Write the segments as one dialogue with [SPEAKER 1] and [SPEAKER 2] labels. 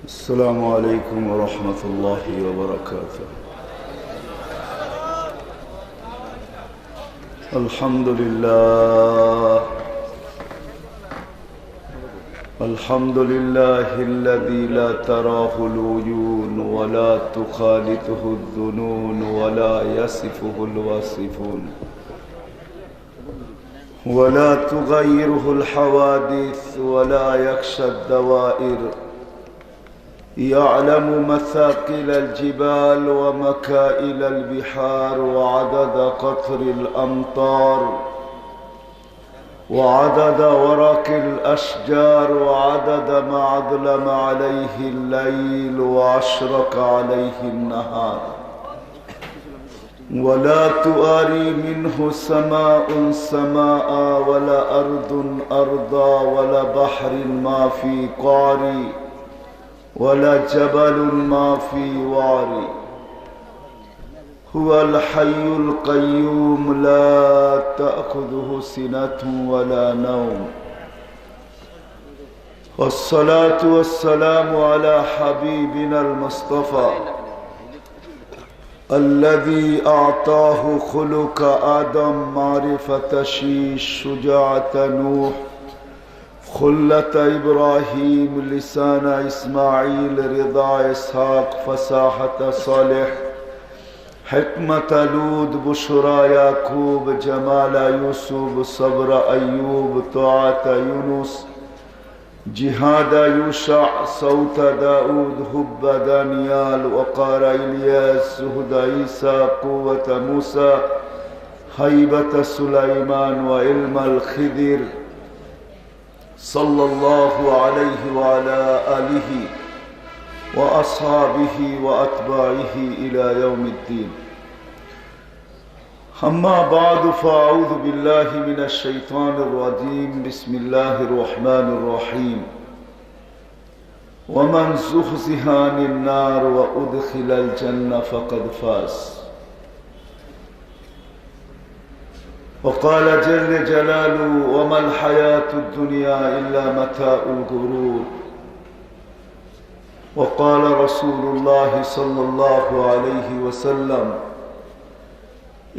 [SPEAKER 1] السلام عليكم ورحمة الله وبركاته. الحمد لله الذي لا تراه العيون ولا تخالطه الظنون ولا يصفه الواصفون ولا تغيره الحوادث ولا يخشى الدوائر، يعلم مثاقل الجبال ومكائل البحار وعدد قطر الأمطار وعدد ورق الأشجار وعدد ما أظلم عليه الليل وأشرق عليه النهار، ولا تواري منه سماء سماء ولا أرض أرضا ولا بحر ما في قعر ولا جبل ما في وعر. هو الحي القيوم لا تأخذه سنة ولا نوم، والصلاة والسلام على حبيبنا المصطفى الذي أعطاه خلق آدم، معرفة شيش، شجاعة نوح، خلة إبراهيم، لسان إسماعيل، رضا إسحاق، فصاحة صالح، حكمة لود، بشرى يعقوب، جمال يوسف، صبر أيوب، طاعة يونس، جهاد يوشع، صوت داود، هب دانيال، وقار إلياس، زهد عيسى، قوة موسى، هيبة سليمان، وعلم الخضر، صلى الله عليه وعلى آله وأصحابه وأتباعه إلى يوم الدين. أما بعد، فأعوذ بالله من الشيطان الرجيم. بسم الله الرحمن الرحيم. ومن زحزح عن النار وأدخل الجنة فقد فاز. وقال جل جلاله: وما الحياة الدنيا إلا متاع الغرور. وقال رسول الله صلى الله عليه وسلم: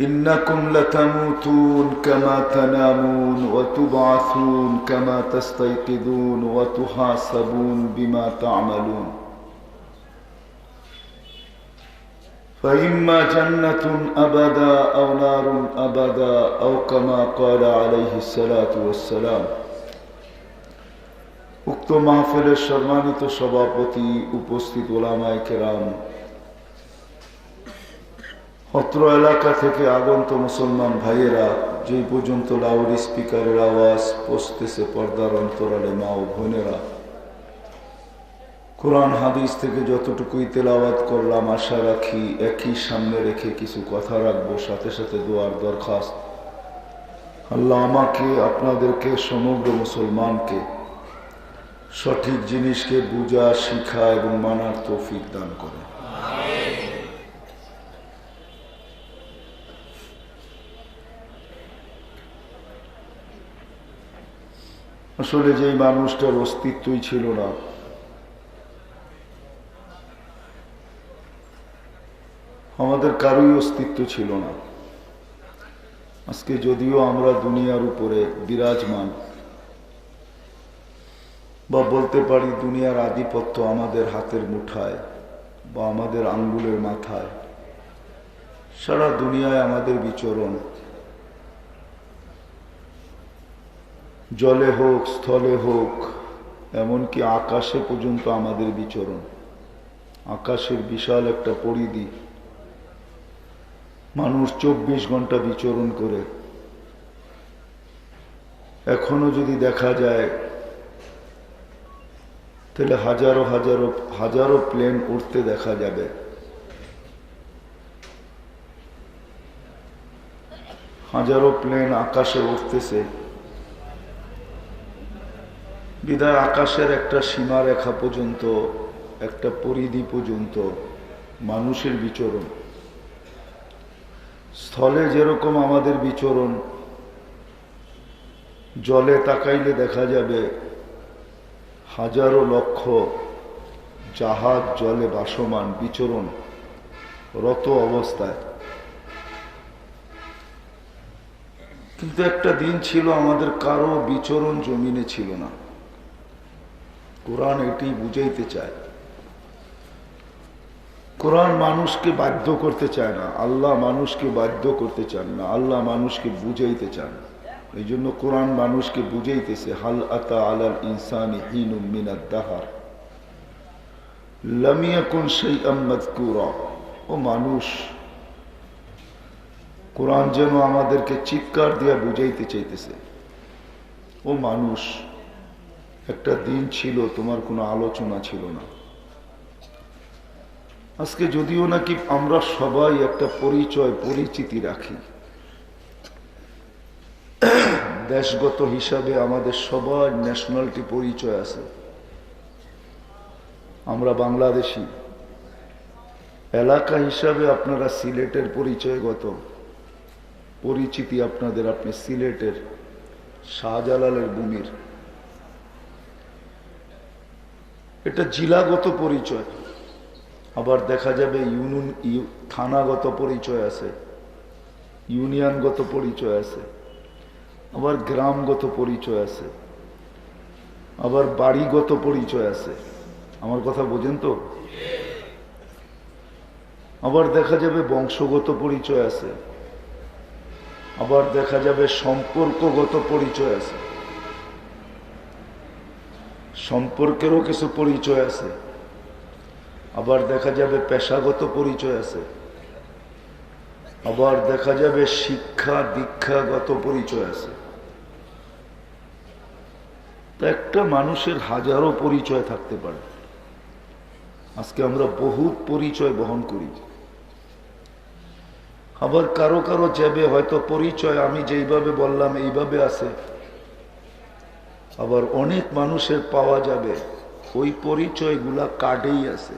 [SPEAKER 1] إنكم لتموتون كما تنامون وتبعثون كما تستيقظون وتحاسبون بما تعملون، فإما جنة أبدا أو نار أبدا أو كما قال عليه الصلاة والسلام। উক্ত মাহফিলের সম্মানিত সভাপতি, উপস্থিত ওলামায়ে কেরাম, অত্র এলাকা থেকে আগত মুসলমান ভাইয়েরা, যে পর্যন্ত লাউড স্পিকারের আওয়াজ পৌঁছতেছে পর্দার অন্তরালে মা ও বোনেরা, কোরআন হাদিস থেকে যতটুকুই তেলাওয়াত করলাম, আশা রাখি একই সামনে রেখে কিছু কথা রাখবো, সাথে সাথে দোয়ার দরখাস্ত। আল্লাহ আমাকে, আপনাদেরকে, সমগ্র মুসলমানকে সঠিক জিনিসকে বুঝা, শিখা এবং মানার তৌফিক দান করে। আসলে যেই মানুষটার অস্তিত্বই ছিল না, আমাদের কারোই অস্তিত্ব ছিল না। আজকে যদিও আমরা দুনিয়ার উপরে বিরাজমান, বা বলতে পারি দুনিয়ার আধিপত্য আমাদের হাতের মুঠায় বা আমাদের আঙ্গুলের মাথায়, সারা দুনিয়ায় আমাদের বিচরণ, জলে হোক, স্থলে হোক, এমনকি আকাশে পর্যন্ত আমাদের বিচরণ। আকাশের বিশাল একটা পরিধি, মানুষ 24 ঘন্টা বিচরণ করে। এখনো যদি দেখা যায় তাহলে হাজারো হাজারো হাজারো প্লেন উড়তে দেখা যাবে। হাজারো প্লেন আকাশে উঠতেছে, বিদায় আকাশের একটা সীমারেখা পর্যন্ত, একটা পরিধি পর্যন্ত মানুষের বিচরণ। স্থলে যেরকম আমাদের বিচরণ, জলে তাকাইলে দেখা যাবে হাজারো লক্ষ জাহাজ জলে ভাসমান বিচরণ রত অবস্থায়। কিন্তু একটা দিন ছিল আমাদের কারো বিচরণ জমিনে ছিল না। কোরআন এটি বুঝাইতে চায়। কোরআন মানুষকে বাধ্য করতে চায় না, আল্লাহ মানুষকে বাধ্য করতে চান না, আল্লাহ মানুষকে বুঝাইতে চান। এই জন্য কোরআন মানুষকে বুঝাইতেছে, হাল আতা আলাল ইনসানি হিনুম মিনাদ দাহার লাম ইয়াকুন শাইআম মাযকুরা। ও মানুষ, কোরআন যেন আমাদেরকে চিৎকার দিয়া বুঝাইতে চাইতেছে, ও মানুষ, একটা দিন ছিল তোমার কোনো আলোচনা ছিল না। আজকে যদিও নাকি আমরা সবাই একটা পরিচয় পরিচিতি রাখি, দেশগত হিসাবে আমাদের সবার ন্যাশনালিটি পরিচয় আছে। আমরা বাংলাদেশি। এলাকা হিসাবে আপনারা সিলেটের পরিচয়গত পরিচিতি আপনাদের, আপনি সিলেটের শাহজালালের ভূমির। এটা জেলাগত পরিচয়। আবার দেখা যাবে থানাগত পরিচয় আছে, ইউনিয়নগত পরিচয় আছে, আবার গ্রামগত পরিচয় আছে, আবার বাড়িগত পরিচয় আছে। আমার কথা বোঝেন তো? আবার দেখা যাবে বংশগত পরিচয় আছে, আবার দেখা যাবে সম্পর্কগত পরিচয় আছে, সম্পর্কেরও কিছু পরিচয় আছে, আবার দেখা যাবে পেশাগত পরিচয় আছে, আবার দেখা যাবে শিক্ষা দীক্ষাগত পরিচয় আছে। তা একটা মানুষের হাজারো পরিচয় থাকতে পারে। আজকে আমরা বহুত পরিচয় বহন করি। আবার কারো কারো যাবে হয়তো পরিচয় আমি যেইভাবে বললাম এইভাবে আছে, আবার অনেক মানুষের পাওয়া যাবে ওই পরিচয়গুলা কার্ডেই আছে,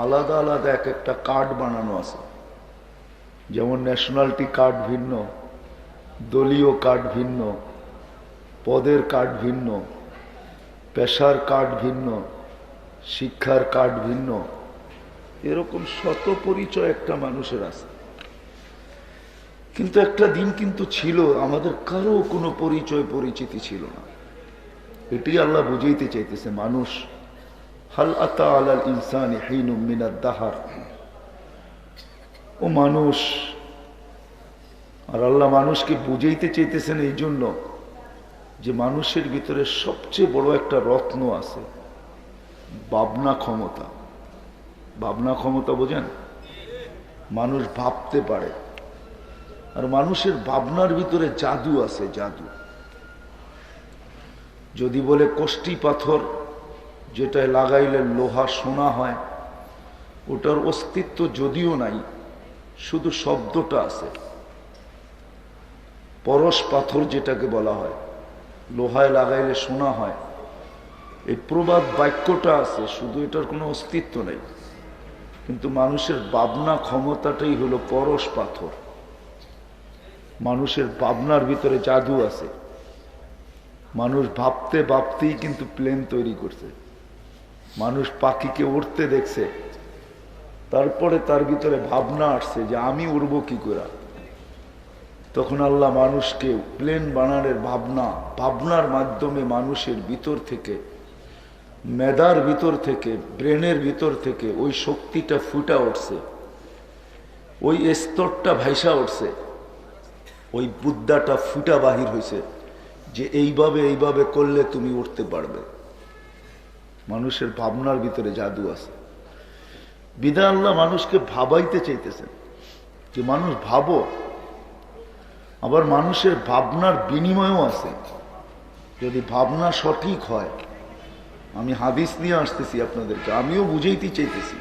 [SPEAKER 1] আলাদা আলাদা এক একটা কার্ড বানানো আছে। যেমন ন্যাশনালিটি কার্ড ভিন্ন, দলীয় কার্ড ভিন্ন, পদের কার্ড ভিন্ন, পেশার কার্ড ভিন্ন, শিক্ষার কার্ড ভিন্ন। এরকম শত পরিচয় একটা মানুষের আছে। কিন্তু একটা দিন কিন্তু ছিল আমাদের কারো কোনো পরিচয় পরিচিতি ছিল না। এটি আল্লাহ বুঝাইতে চাইতেছে, মানুষ, হাল আতা আলাল ইনসানি হিনুম মিনাদ দাহার। ও মানুষ, আর আল্লাহ মানুষকে বুঝাইতে চাইতেছেন এই জন্য যে মানুষের ভিতরে সবচেয়ে বড় একটা রত্ন আছে, ভাবনা ক্ষমতা। ভাবনা ক্ষমতা বোঝেন? মানুষ ভাবতে পারে। আর মানুষের ভাবনার ভিতরে জাদু আছে, জাদু। যদি বলে কষ্টি পাথর, যেটায় লাগাইলে লোহা সোনা হয়, ওটার অস্তিত্ব যদিও নাই, শুধু শব্দটা আছে। পরশ পাথর যেটাকে বলা হয়, লোহায় লাগাইলে সোনা হয়, এই প্রবাদ বাক্যটা আছে, শুধু এটার কোনো অস্তিত্ব নেই। কিন্তু মানুষের ভাবনা ক্ষমতাটাই হলো পরশ পাথর। মানুষের ভাবনার ভিতরে জাদু আছে। মানুষ ভাবতে ভাবতেই কিন্তু প্লেন তৈরি করছে। মানুষ পাখিকে উড়তে দেখছে, তারপরে তার ভিতরে ভাবনা আসছে যে আমি উড়ব কি করে। তখন আল্লাহ মানুষকে প্লেন বানানোর ভাবনার মাধ্যমে মানুষের ভিতর থেকে, মেধার ভিতর থেকে, ব্রেনের ভিতর থেকে ওই শক্তিটা ফুটা উঠছে, ওই স্তরটা ভাইসা উঠছে, ওই বুদ্ধাটা ফুটা বাহির হয়েছে যে এইভাবে এইভাবে করলে তুমি উঠতে পারবে। মানুষের ভাবনার ভিতরে জাদু আছে। বিধায় আল্লাহ মানুষকে ভাবাইতে চাইতেছেন যে মানুষ ভাবো। আবার মানুষের ভাবনার বিনিময়ও আছে। যদি ভাবনা সঠিক হয়, আমি হাদিস নিয়ে আসতেছি আপনাদেরকে, আমিও বুঝাইতে চাইতেছি,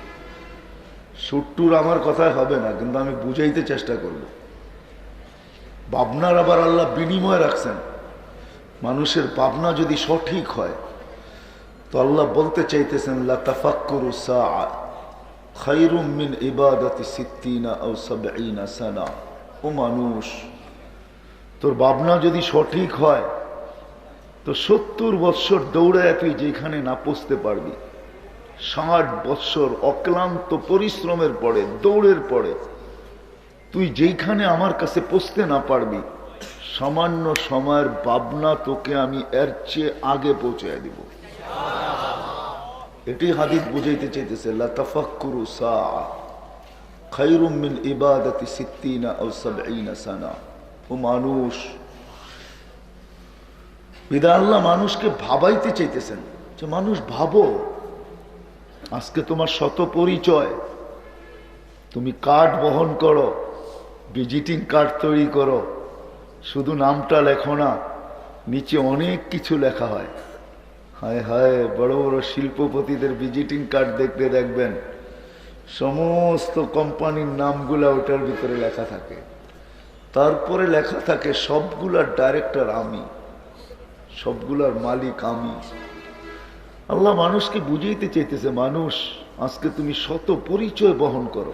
[SPEAKER 1] সুট্টুর আমার কথায় হবে না, কিন্তু আমি বুঝাইতে চেষ্টা করব। ভাবনার আবার আল্লাহ বিনিময় রাখছেন। মানুষের ভাবনা যদি সঠিক হয় তো আল্লাহ বলতে চাইতেছেন, লা তাফাক্কুরু সাআ খায়রুম মিন ইবাদাতি 60 আও 70 সানা। ও মানুষ, তোর ভাবনা যদি সঠিক হয় তো 70 বৎসর দৌড়ায় তুই যেখানে না পৌঁছতে পারবি, 60 বৎসর অক্লান্ত পরিশ্রমের পরে, দৌড়ের পরে তুই যেইখানে আমার কাছে পৌঁছতে না পারবি, সামান্য সময়ের ভাবনা তোকে আমি এর চেয়ে আগে পৌঁছে দিব। এটি হাদিস বুঝাইতে চাইতেছে, লা তাফাক্কুরু সাআ খায়রুম মিন ইবাদাতি 60 আও 70 সানা। ও মানুষ, বিদা আল্লাহ মানুষকে ভাবাইতে চাইতেছেন যে মানুষ ভাবো, আজকে তোমার শত পরিচয়, তুমি কার্ড বহন করো, ভিজিটিং কার্ড তৈরি করো, শুধু নামটা লেখো না, নিচে অনেক কিছু লেখা হয়। হায় হায়, বড় বড় শিল্পপতিদের ভিজিটিং কার্ড দেখলে দেখবেন সমস্ত কোম্পানির নামগুলা ওটার ভিতরে লেখা থাকে। তারপরে লেখা থাকে সবগুলার ডাইরেক্টর আমি, সবগুলার মালিক আমি। আল্লাহ মানুষকে বুঝাইতে চাইতেছে, মানুষ আজকে তুমি শত পরিচয় বহন করো।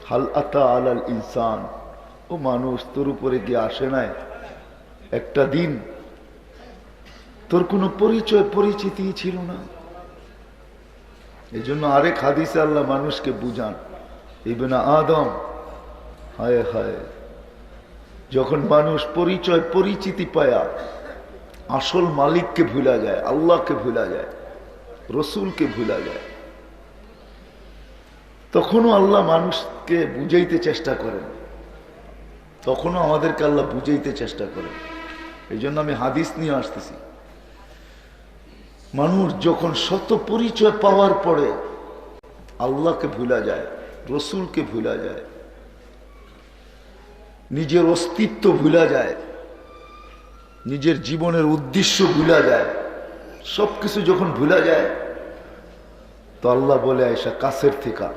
[SPEAKER 1] হাল আতা আলাল ইনসান, ও মানুষ তোর উপরে গিয়ে আসে নাই একটা দিন তোর কোনো পরিচয় পরিচিতি ছিল না? এই জন্য আরেক হাদিসে আল্লাহ মানুষকে বুঝান, ইবনে আদম, হায় হায়, যখন মানুষ পরিচয় পরিচিতি পায়া আসল মালিককে ভুলা যায়, আল্লাহকে ভুলা যায়, রসুলকে ভুলা যায়, তখনও আল্লাহ মানুষকে বুঝাইতে চেষ্টা করেন, তখনও আমাদেরকে আল্লাহ বুঝাইতে চেষ্টা করেন। এই জন্য আমি হাদিস নিয়ে আসতেছি। মানুষ যখন শত পরিচয় পাওয়ার পরে আল্লাহকে ভুলা যায়, রসুলকে ভুলা যায়, নিজের অস্তিত্ব ভুলা যায়, নিজের জীবনের উদ্দেশ্য ভুলা যায়, সবকিছু যখন ভুলা যায় তো আল্লাহ বলে আয়সা কাছের থেকে।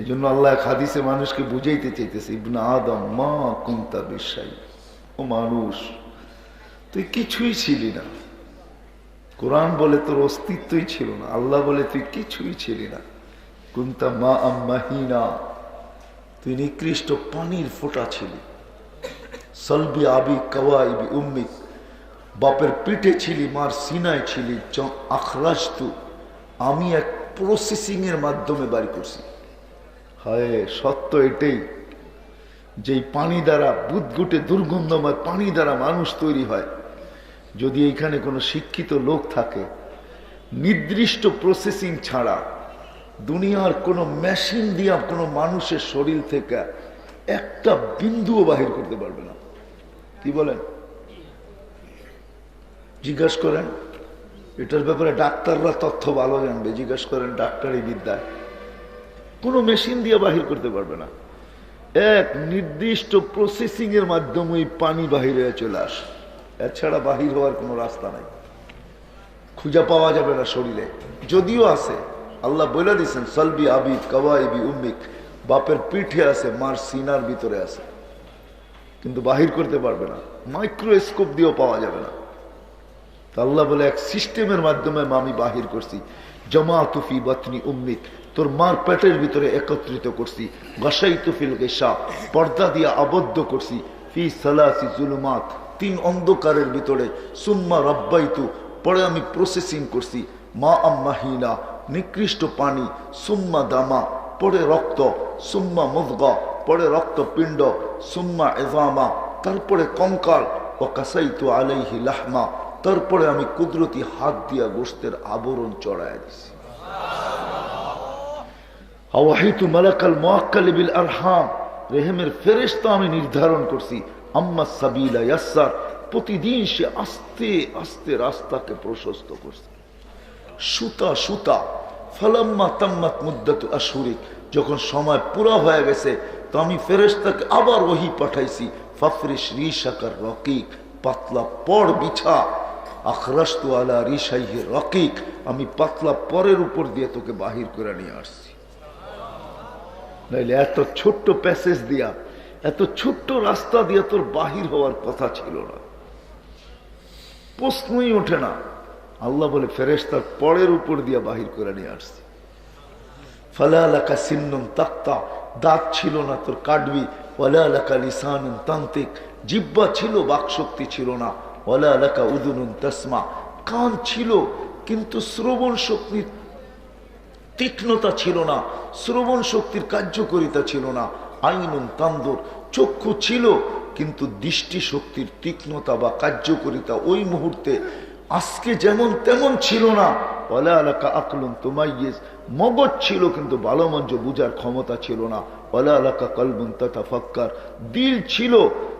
[SPEAKER 1] এই জন্য আল্লাহ হাদিসে মানুষকে বুঝাইতে চাইতেছে, ইবনে আদম মা কুনতা বিশাই, ও মানুষ তুই কিছুই ছিলি না। কোরআন বলে তোর অস্তিত্বই ছিল না, আল্লাহ বলে তুই কিছুই ছিলি না। কুনতা মা আম্মাহিনা, তুই নিকৃষ্ট পানির ফোঁটা ছিলি। সলবি আবি কওয়াইবি উম্মিক, বাপের পিঠে ছিলি, মার সিনায় ছিলি। আখরাজতু, আমি এক প্রসেসিং এর মাধ্যমে বাড়ি করছি। হায়, সত্য এটাই, যেই পানি দ্বারা বুদগুটে দুর্গন্ধময় পানি দ্বারা মানুষ তৈরি হয়, যদি এইখানে কোনো শিক্ষিত লোক থাকে, নির্দিষ্ট প্রসেসিং ছাড়া দুনিয়ার কোনো মেশিন দিয়া কোনো মানুষের শরীর থেকে একটা বিন্দুও বাহির করতে পারবে না। কি বলেন? জিজ্ঞাসা করেন, এটার ব্যাপারে ডাক্তাররা তথ্য ভালো জানবে, জিজ্ঞাসা করেন ডাক্তারি বিদ্যায়, কোনো মেশিন দিয়ে বাহির করতে পারবে না। এক নির্দিষ্ট প্রসেসিং এর মাধ্যমে পানি বাহির হয়ে চলে আসে, এছাড়া বাহির হওয়ার কোনো রাস্তা নাই, খুঁজে পাওয়া যাবে না শরীরে। যদিও আছে, আল্লাহ বলে দিয়েছেন সলবি আবি কওয়াইবি উম্মিক, বাপের পিঠে আছে, মার সিনার ভিতরে আছে, কিন্তু বাহির করতে পারবে না, মাইক্রোস্কোপ দিয়েও পাওয়া যাবে না। আল্লাহ বলে এক সিস্টেমের মাধ্যমে আমি বাহির করছি। জামাতু ফি বাতনি উম্মিক, তোর মার পেটের ভিতরে একত্রিত করছি। গাশাইতু ফিল গিশা, পর্দা দিয়ে আবদ্ধ করছি। ফি সালাসি জুলুমাত, 3 অন্ধকারের ভিতরে। সুম্মা রাব্বাইতু, পরে আমি প্রসেসিং করছি। মা আম্মাহিনা, নিকৃষ্ট পানি। সুম্মা দামা, পরে রক্ত। সুম্মা মুদগা, পরে রক্তপিণ্ড। সুম্মা ইজামা, তারপরে কঙ্কাল। ও কাসাইতু আলাইহি লাহমা, তারপরে আমি কুদরতি হাত দিয়া গোশতের আবরণ চড়ায় দিছি। আওয়াহিতু মালাকাল মুআক্কাল বিল আরহাম, রেহেমের ফেরেশতা আমি নির্ধারণ করছি। আম্মা সাবিলা ইয়াসসার, প্রতিদিন সে আস্তে আস্তে রাস্তাকে প্রশস্ত করছে। সুতা সুতা। ফালাম্মা তাম্মাত মুদ্দাতু আশহুরিক, যখন সময় পুরা হয়ে গেছে তো আমি ফেরেশতাকে আবার ওহী পাঠাইছি। ফাফরিশ রিশাকার রকিক, পাতলা পড় বিছা। আখরাজতু আলা রিশাইহি রকিক, আমি পাতলা পরের উপর দিয়ে তোকে বাহির করে নিয়ে আসছি। নাইলে এত ছোট্ট প্যাসেজ দিয়া, এত ছোট্ট রাস্তা দিয়া তোর বাহির হওয়ার কথা ছিল না, প্রশ্নই ওঠে না। আল্লাহ বলে ফেরেশতার পরের উপর দিয়া বাহির করে নিয়ে আসছি। ফালা লাকা সিন্নুন তাক্তা, দাঁত ছিল না তোর কাটবি। ওয়ালা লাকা লিসানুন তান্তিক, জিহ্বা ছিল বাকশক্তি ছিল না। ওয়ালা লাকা উদুনুন তাসমা, কান ছিল কিন্তু শ্রবণ শক্তির তীক্ষ্ণতা ছিল না, শ্রবণ শক্তির কার্যকারিতা ছিল না। আইনুন তান্দুর, চক্ষু ছিল কিন্তু দৃষ্টি শক্তির তীক্ষ্ণতা বা কার্যকারিতা ওই মুহূর্তে আজকে যেমন তেমন ছিল না। ওয়ালা আলাকা আকলুন তুমাইয়িজ, মগজ ছিল কিন্তু ভালো মন্দ বুঝার ক্ষমতা ছিল না। ওয়ালা আলাকা কলবুন তাতাফাক্কার, দিল ছিল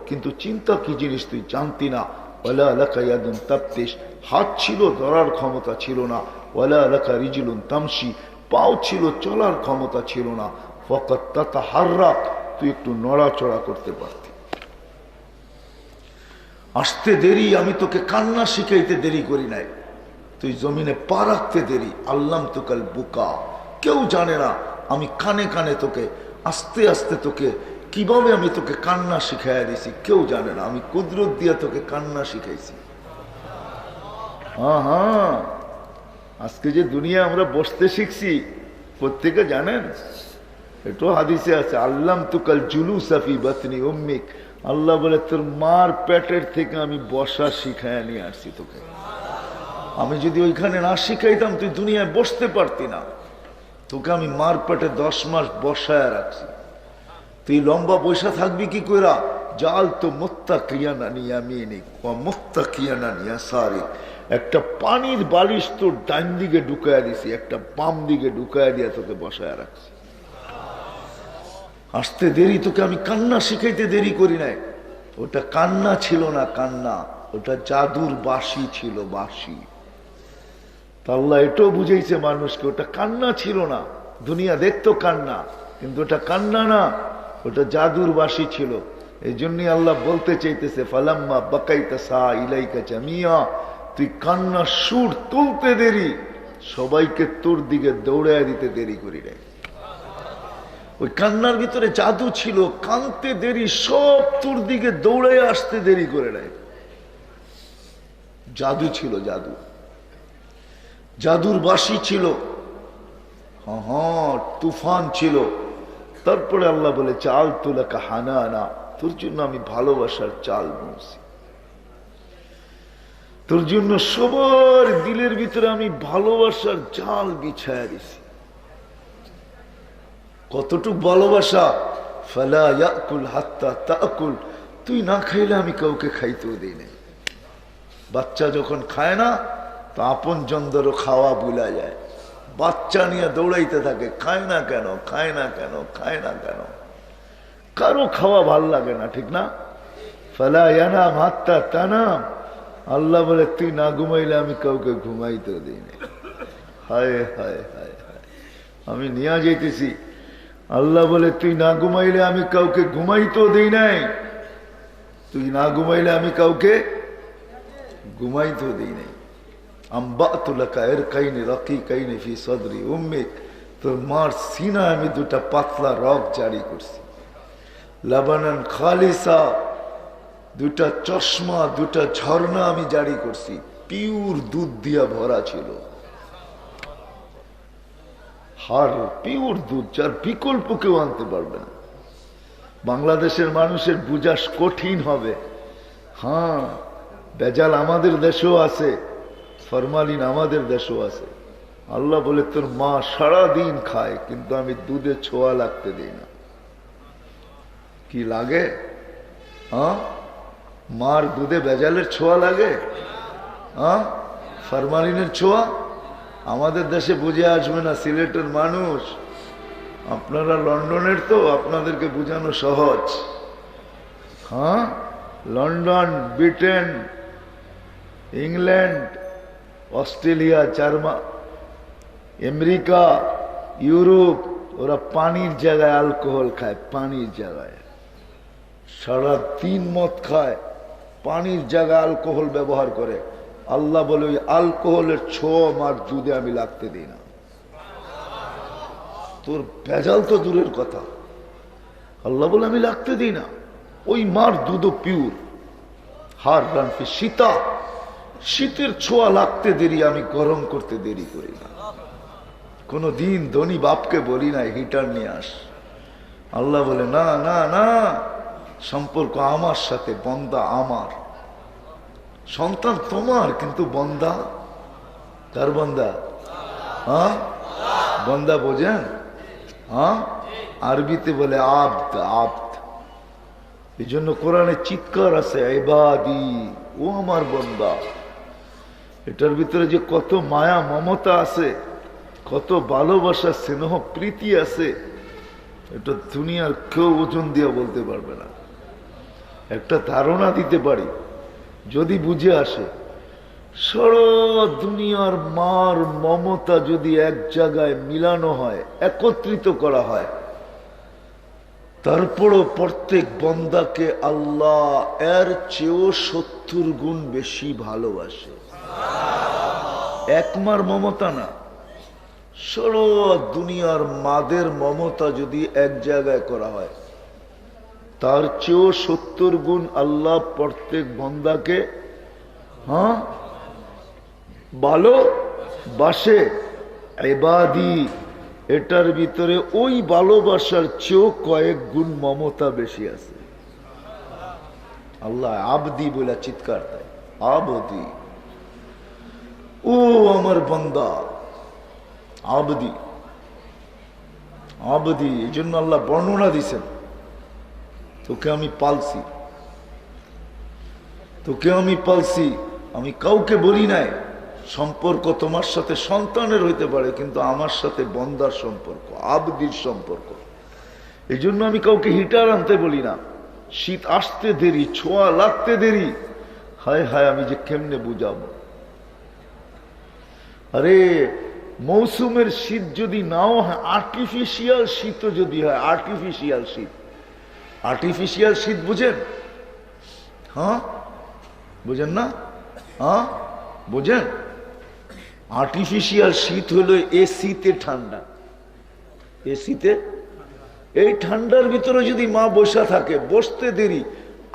[SPEAKER 1] কিন্তু চিন্তা কি জিনিস তুই জানতি না। ওয়ালা আলাকা ইয়াদুন তাবতিশ, হাত ছিল ধরার ক্ষমতা ছিল না। ওয়ালা আলাকা রিজলুন তামশি, পাও ছিল চলার ক্ষমতা ছিল না। ফাকাত তাতাহাররাক, তুই একটু নড়াচড়া করতে পারতি। আসতে দেরি, আমি তোকে কান্না শিখাইতে দেরি করি নাই, তুই জমিনে পা রাখতে দেরি। আল্লাম তোকাল বুকা, কেউ জানে না আমি কানে কানে তোকে আস্তে আস্তে তোকে কিভাবে আমি তোকে কান্না শিখাইয়া দিছি, কেউ জানে না। আমি কুদরত দিয়া তোকে কান্না শিখাইছি। হ্যাঁ হ্যাঁ, আজকে যে দুনিয়া আমরা বসতে শিখছি প্রত্যেকে জানেন, এটাও হাদিসে আছে, আল্লাম তুকাল জুলুসা ফি বাতনি উম্মিক, আল্লাহ বলে তোর মার পেটের থেকে আমি বসা শিখাইয়া নিয়ে আসছি তোকে। আমি যদি ওইখানে না শিখাইতাম তুই দুনিয়ায় বসতে পারতি না। তোকে আমি মার পেটে 10 মাস বসায় রাখছি, তুই লম্বা বৈশা থাকবি কি কইরা? জাল তো মুত্তাকিয়ানা নিয়ামিনিক ওয়া মুত্তাকিয়ানা ইয়াসারিক, একটা পানির বালিশ তোর ডান দিকে ঢুকায়া দিছি, একটা বাম দিকে ঢুকায়া দিয়া তোকে বসায় রাখছি। আসতে দেরি, তোকে আমি কান্না শিখাইতে দেরি করি নাই। ওটা কান্না ছিল না, কান্না ওটা জাদুর বাঁশি ছিল, বাঁশি। আল্লাহ এটাও বুঝাইছে মানুষকে, ওটা কান্না ছিল না। দুনিয়া দেখতো কান্না, কিন্তু ওটা কান্না না, ওটা জাদুর বাঁশি ছিল। এই জন্যই আল্লাহ বলতে চাইতেছে ফালাম্মা বাকাইতা সা ইলাইকা জামিয়া, তুই কান্নার সুর তুলতে দেরি, সবাইকে তোর দিকে দৌড়ায় দিতে দেরি করি নাই। ওই কান্নার ভিতরে জাদু ছিল, কানতে দেরি, সব তোর দিকে দৌড়ায় আসতে দেরি করে নাই। জাদু ছিল, জাদু, জাদুর বাঁশি ছিল। হ্যাঁ, তুফান ছিল। তারপরে আল্লাহ বলে চাল তুলাকা হানানা, তোর জন্য আমি ভালোবাসার চাল বুনছি, তোর জন্য সবার দিলের ভিতরে আমি ভালোবাসার জাল বিছায়া দিছি। কতটুক ভালোবাসা? ফালা ইয়াকুল হাত্তা তাকুল, তুই না খাইলে আমি কাউকে খাইতেও দিই নাই। বাচ্চা যখন খায় না তো আপন জনদেরও খাওয়া ভুলা যায়, বাচ্চা নিয়ে দৌড়াইতে থাকে, খায় না কেন, খায় না কেন, খায় না কেন। কারো খাওয়া ভাল লাগে না, ঠিক না? ফালা ইয়ানাম হাত্তা তানাম, আল্লাহ বলে তুই না ঘুমাইলে আমি কাউকে ঘুমাইতেও দিই নাই। হায় হায় হায় হায়, আমি নিয়ে যাইতেছি। আল্লাহ বলে তুই না ঘুমাইলে আমি কাউকে ঘুমাইতেও দিই নাই, তুই না ঘুমাইলে আমি কাউকে ঘুমাইতেও দিই নাই। তোর মার সিনা আমি দুটা পাতলা রক জারি করছি। লাবানান খালিসা, দুটা চশমা, দুটা ঝর্ণা আমি জারি করছি, পিওর দুধ দিয়া ভরা ছিল। হার পিওর দুধ, যার বিকল্প কেউ আনতে পারবে না। বাংলাদেশের মানুষের বুঝা কঠিন হবে। হ্যাঁ, বেজাল আমাদের দেশেও আছে, ফরমালিন আমাদের দেশেও আছে। আল্লাহ বলে তোর মা সারাদিন খায় কিন্তু আমি দুধে ছোঁয়া লাগতে দিই না। কি লাগে? হ্যাঁ, মার দুধে বেজালের ছোঁয়া লাগে? হ্যাঁ, ফরমালিনের ছোঁয়া? আমাদের দেশে বুঝে আসবে না, সিলেটের মানুষ, আপনারা লন্ডনের তো, আপনাদেরকে বুঝানো সহজ। হ্যাঁ, London, Britain, England, Australia, German, America, Europe, ওরা পানির জায়গায় অ্যালকোহল খায়, পানির জায়গায় সারাদিন মদ খায়, পানির জায়গায় অ্যালকোহল ব্যবহার করে। আল্লাহ বলে ওই অ্যালকোহলের ছোঁয়া মার দুধে আমি লাগতে দিই না। তোর ভেজাল তো দূরের কথা, আল্লাহ বলে আমি লাগতে দিই না। ওই মার দুধও পিওর। হার রানফি শীতা, শীতের ছোঁয়া লাগতে দেরি, আমি গরম করতে দেরি করি না। কোনো দিন ধনী বাপকে বলি না হিটার নিয়ে আস। আল্লাহ বলে না না না, সম্পর্ক আমার সাথে, বন্দা আমার, সন্তান তোমার কিন্তু বন্দা কার বান্দা? হ্যাঁ, বান্দা বোঝেন? হ্যাঁ, আরবিতে বলে আব্দ। আব্দ, এই জন্য কোরআনে চিৎকার আছে, ইবাদি, ও আমার বান্দা। এটার ভিতরে যে কত মায়া মমতা আছে, কত ভালোবাসা স্নেহ প্রীতি আছে, এটা দুনিয়ার কেউ ওজন দিয়ে বলতে পারবে না। একটা ধারণা দিতে পারি যদি বুঝে আসে, সারা দুনিয়ার মার মমতা যদি এক জায়গায় মিলানো হয়, একত্রিত করা হয়, তারপরও প্রত্যেক বান্দাকে আল্লাহ এর চেয়েও 70 গুণ বেশি ভালোবাসে। এক মার মমতা না, সারা দুনিয়ার মাদের মমতা যদি এক জায়গায় করা হয়, তার চেয়েও 70 গুণ আল্লাহ প্রত্যেক বান্দাকে হ্যাঁ ভালোবাসে। ইবাদি, এটার ভিতরে ওই ভালোবাসার চেয়েও কয়েক গুণ মমতা বেশি আছে। আল্লাহ আবদি বলে চিৎকার দেয়, আবদি, ও আমার বান্দা, আবদি। আবদি, এই জন্য আল্লাহ বর্ণনা দিছেন, তোকে আমি পালছি, তোকে আমি পালছি। আমি কাউকে বলি নাই সম্পর্ক তোমার সাথে সন্তানের হইতে পারে, কিন্তু আমার সাথে বন্দার সম্পর্ক, আবদির সম্পর্ক। এই জন্য আমি কাউকে হিটার আনতে বলি না। শীত আসতে দেরি, ছোঁয়া লাগতে দেরি, হায় হায় আমি যে কেমনে বুঝাবো। আরে মৌসুমের শীত যদি নাও হয়, আর্টিফিশিয়াল শীতও যদি হয়, আর্টিফিশিয়াল শীত, আর্টিফিশিয়াল শীত বুঝেন? হ্যাঁ, বুঝেন না? হ্যাঁ, বুঝেন? আর্টিফিশিয়াল শীত হলো এসিতে ঠান্ডা, এসিতে। এই ঠান্ডার ভিতরে যদি মা বসা থাকে, বসতে দেরি,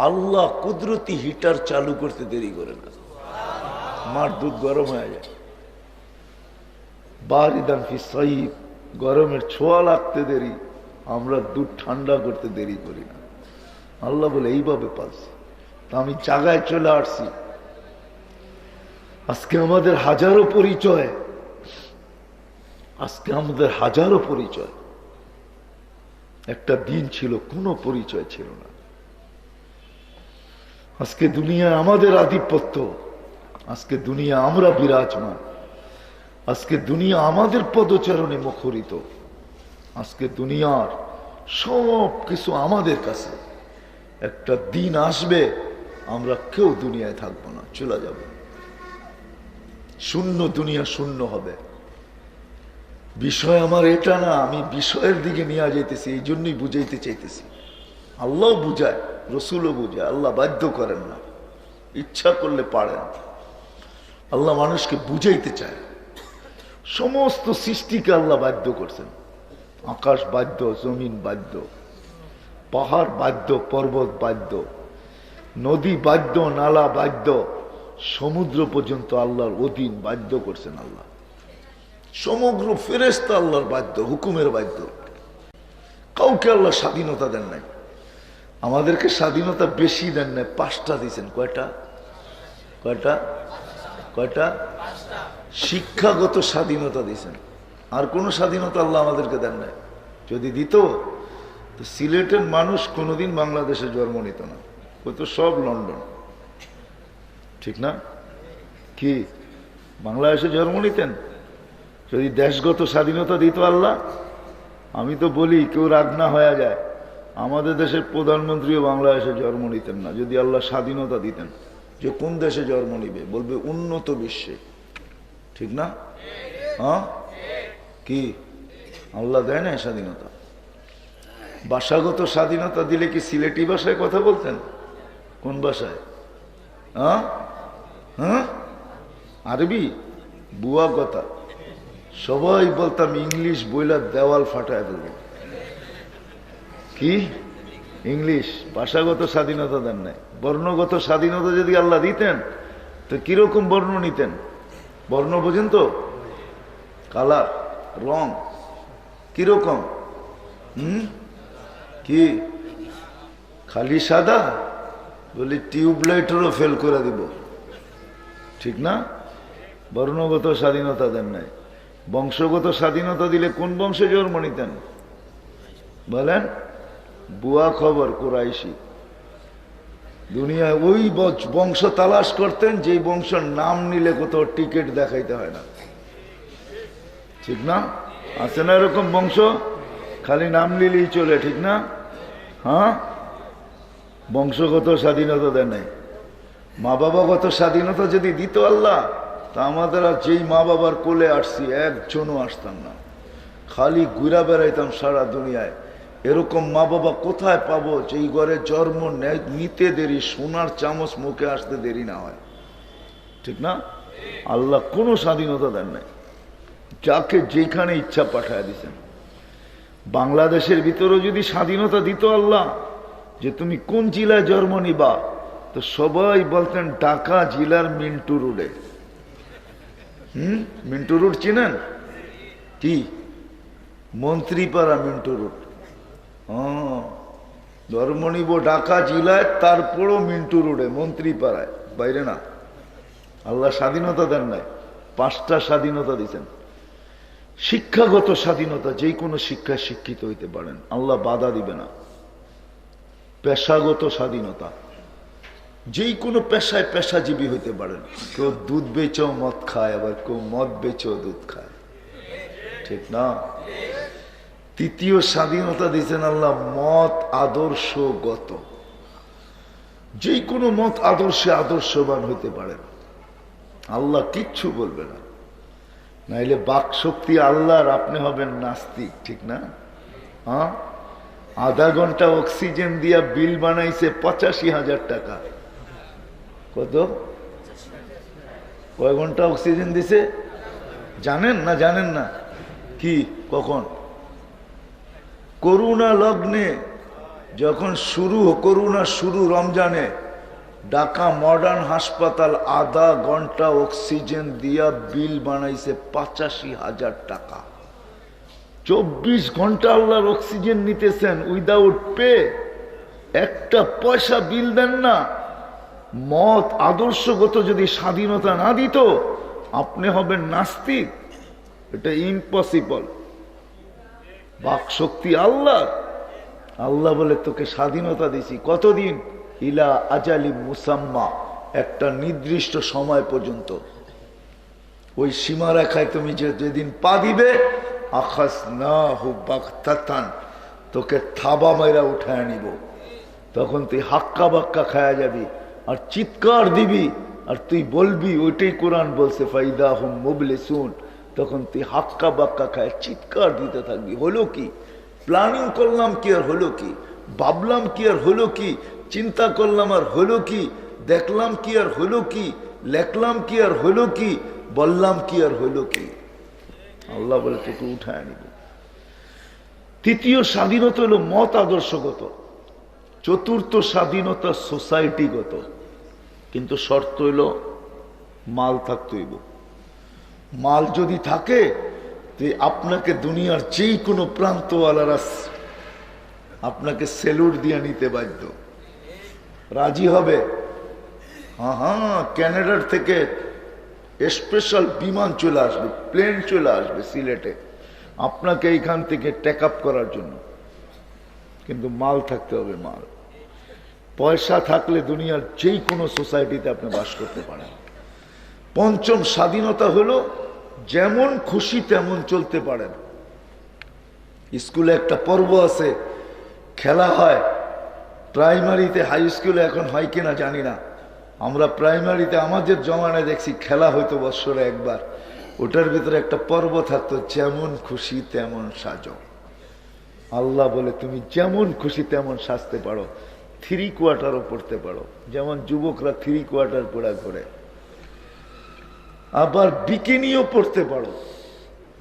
[SPEAKER 1] আল্লাহ কুদরতি হিটার চালু করতে দেরি করে না, মার দুধ গরম হয়ে যায়। বারিদান ফি সাইফ, গরমের ছোঁয়া লাগতে দেরি, আমরা দুধ ঠান্ডা করতে দেরি করি না। আল্লাহ বলে এইভাবে পালছি। তা আমি জায়গায় চলে আসছি। আজকে আমাদের হাজারো পরিচয়, আজকে আমাদের হাজারো পরিচয়। একটা দিন ছিল কোনো পরিচয় ছিল না। আজকে দুনিয়ায় আমাদের আধিপত্য, আজকে দুনিয়া আমরা বিরাজমান, আজকে দুনিয়া আমাদের পদচারণে মুখরিত, আজকে দুনিয়ার সব কিছু আমাদের কাছে। একটা দিন আসবে আমরা কেউ দুনিয়ায় থাকবো না, চলে যাব, শূন্য, দুনিয়া শূন্য হবে। বিষয় আমার এটা না, আমি বিষয়ের দিকে নিয়ে যেতেছি, এই জন্যই বুঝাইতে চাইতেছি। আল্লাহ বুঝায়, রসুলও বুঝায়, আল্লাহ বাধ্য করেন না, ইচ্ছা করলে পারেন। আল্লাহ মানুষকে বুঝাইতে চায়। সমস্ত সৃষ্টিকে আল্লাহ বাধ্য করছেন। আকাশ বাধ্য, জমিন বাধ্য, পাহাড় বাধ্য, পর্বত বাধ্য, নদী বাধ্য, নালা বাধ্য, সমুদ্র পর্যন্ত আল্লাহর অধীন, বাধ্য করছেন আল্লাহ। সমগ্র ফেরেশতা আল্লাহর বাধ্য, হুকুমের বাধ্য। কাউকে আল্লাহ স্বাধীনতা দেন নাই। আমাদেরকে স্বাধীনতা বেশি দেন নাই, 5টা দিয়েছেন। কয়টা? কয়টা? কয়টা? শিক্ষাগত স্বাধীনতা দিয়েছেন। আর কোন স্বাধীনতা আল্লাহ আমাদেরকে দেন নাই। যদি দিত তো সিলেটের মানুষ কোনোদিন বাংলাদেশে জন্ম নিত না, ওই তো সব লন্ডন, ঠিক না? কি বাংলাদেশে জন্ম নিতেন যদি দেশগত স্বাধীনতা দিত আল্লাহ? আমি তো বলি, কেউ রাগ না হয়ে যায়, আমাদের দেশের প্রধানমন্ত্রীও বাংলাদেশে জন্ম নিতেন না যদি আল্লাহ স্বাধীনতা দিতেন। যে কোন দেশে জন্ম নিবে, বলবে উন্নত বিশ্বে, ঠিক না? হ্যাঁ, কি আল্লাহ দেয় না স্বাধীনতা? ভাষাগত স্বাধীনতা দিলে কি সিলেটি ভাষায় কথা বলতেন? কোন ভাষায়? হ্যাঁ, হ্যাঁ, আরবি, বুয়া কথা। সবাই বলতাম ইংলিশ বইলা দেওয়াল ফাটায় দেব। কি ইংলিশ? ভাষাগত স্বাধীনতা দেন নাই। বর্ণগত স্বাধীনতা যদি আল্লাহ দিতেন তো কিরকম বর্ণ নিতেন? বর্ণ বোঝেন তো? কালার, রং কিরকম? কি খালি সাদা? বলি টিউবলাইটেরও ফেল করে দিব, ঠিক না? বর্ণগত স্বাধীনতা দেন নাই। বংশগত স্বাধীনতা দিলে কোন বংশে জন্ম নিতেন বলেন? বুয়া খবর কুরাইশি। দুনিয়ায় ওই বংশ তালাশ করতেন যে বংশের নাম নিলে কোথাও টিকিট দেখাইতে হয় না, ঠিক না? আছে না এরকম বংশ, খালি নাম নিলেই চলে, ঠিক না? হ্যাঁ, বংশগত স্বাধীনতা দেন নাই। মা বাবাগত স্বাধীনতা যদি দিত আল্লাহ, তা আমাদের আর যেই মা বাবার কোলে আসছি একজনও আসতাম না, খালি ঘুরা বেড়াইতাম সারা দুনিয়ায়। এরকম মা বাবা কোথায় পাবো যেই ঘরে জন্ম নিতে দেরি, সোনার চামচ মুখে আসতে দেরি না হয়, ঠিক না? আল্লাহ কোনো স্বাধীনতা দেন নাই, যাকে যেখানে ইচ্ছা পাঠায় দিচ্ছেন। বাংলাদেশের ভিতরে যদি স্বাধীনতা দিত আল্লাহ যে তুমি কোন জেলায় জন্ম নিবা, তো সবাই বলতেন ঢাকা জেলার মিন্টু রোডে। মিন্টু রোড চিনেন কি? মন্ত্রীপাড়া মিন্টু রোড। জন্ম নিব ঢাকা জেলায়, তারপরও মিন্টু রোডে, মন্ত্রীপাড়ায়, বাইরে না। আল্লাহ স্বাধীনতা দেন নাই, 5টা স্বাধীনতা দিচ্ছেন। শিক্ষাগত স্বাধীনতা, যে কোনো শিক্ষায় শিক্ষিত হইতে পারেন, আল্লাহ বাধা দিবে না। পেশাগত স্বাধীনতা, যেই কোনো পেশায় পেশাজীবী হইতে পারেন। কেউ দুধ বেচেও মদ খায়, আবার কেউ মদ বেচেও দুধ খায়, ঠিক না? 3য় স্বাধীনতা দিয়েছেন আল্লাহ মত আদর্শগত, যেই কোনো মত আদর্শে আদর্শবান হইতে পারেন, আল্লাহ কিচ্ছু বলবে না। নাইলে বাক শক্তি আল্লাহর, আপনি হবেন নাস্তিক, ঠিক না? হ্যাঁ, আধা ঘন্টা অক্সিজেন দিয়া বিল বানাইছে 85,000 টাকা। কত? কয় ঘন্টা অক্সিজেন দিছে জানেন না? জানেন না কি? কখন? করোনা লগ্নে যখন করোনা শুরু, রমজানে, ঢাকা মডার্ন হাসপাতাল আধা ঘন্টা অক্সিজেন দিয়া বিল বানাইছে 85,000 টাকা। 24 ঘন্টা আল্লাহর অক্সিজেন নিতেছেন উইদাউট পে, একটা পয়সা বিল দেন না। মত আদর্শগত যদি স্বাধীনতা না দিত, আপনি হবেন নাস্তিক। এটা ইম্পসিবল। বাক শক্তি আল্লাহ। আল্লাহ বলে তোকে স্বাধীনতা দিছি কতদিন? ইলা আজালি মুসাম্মা, একটা নির্দিষ্ট সময় পর্যন্ত। ওই সীমারেখায় তুমি যেদিন পা দিবে, আখাযনাহু বাগতাতান, তোকে থাবা মাইরা উঠায় নিব। তখন তুই হাক্কা বাক্কা খায়া যাবি আর চিৎকার দিবি, আর তুই বলবি, ওইটাই কোরআন বলছে ফাইদাহুম মুবলিসুন। তখন তুই হাক্কা বাক্কা খায় চিৎকার দিতে থাকবি। হলো কি? প্ল্যানিং করলাম কি আর হলো কি? ভাবলাম কি আর হলো কি? চিন্তা করলাম আর হলো কি? দেখলাম কি আর হলো কি? লেখলাম কি আর হলো কি? বললাম কি আর হলো কি? আল্লাহ বলে তোকে উঠায় নিব। 3য় স্বাধীনতা হলো মত আদর্শগত। 4র্থ স্বাধীনতা সোসাইটিগত, কিন্তু শর্ত হইল মাল থাকতে হইব। মাল যদি থাকে, আপনাকে দুনিয়ার যেই কোনো প্রান্তওয়ালারা আপনাকে সেলুট দিয়ে নিতে বাধ্য, রাজি হবে। হ্যাঁ, ক্যানাডার থেকে স্পেশাল বিমান চলে আসবে, প্লেন চলে আসবে সিলেটে আপনাকে এইখান থেকে টেক আপ করার জন্য। কিন্তু মাল থাকতে হবে, মাল। পয়সা থাকলে দুনিয়ার যেই কোনো সোসাইটিতে আপনি বাস করতে পারেন। 5ম স্বাধীনতা হলো যেমন খুশি তেমন চলতে পারেন। স্কুলে একটা পর্ব আছে, খেলা হয়। প্রাইমারিতে, হাই স্কুলে এখন হয় কিনা জানি না। আমরা প্রাইমারিতে আমাদের জমানায় দেখছি খেলা হইতো বৎসরে একবার। ওটার ভিতরে একটা পর্ব থাকতো, যেমন খুশি তেমন সাজো। আল্লাহ বলে তুমি যেমন খুশি তেমন সাজতে পারো, 3 কোয়ার্টারও পড়তে পারো, যেমন যুবকরা 3 কোয়ার্টার পড়া করে। আবার বিকিনিও পড়তে পারো।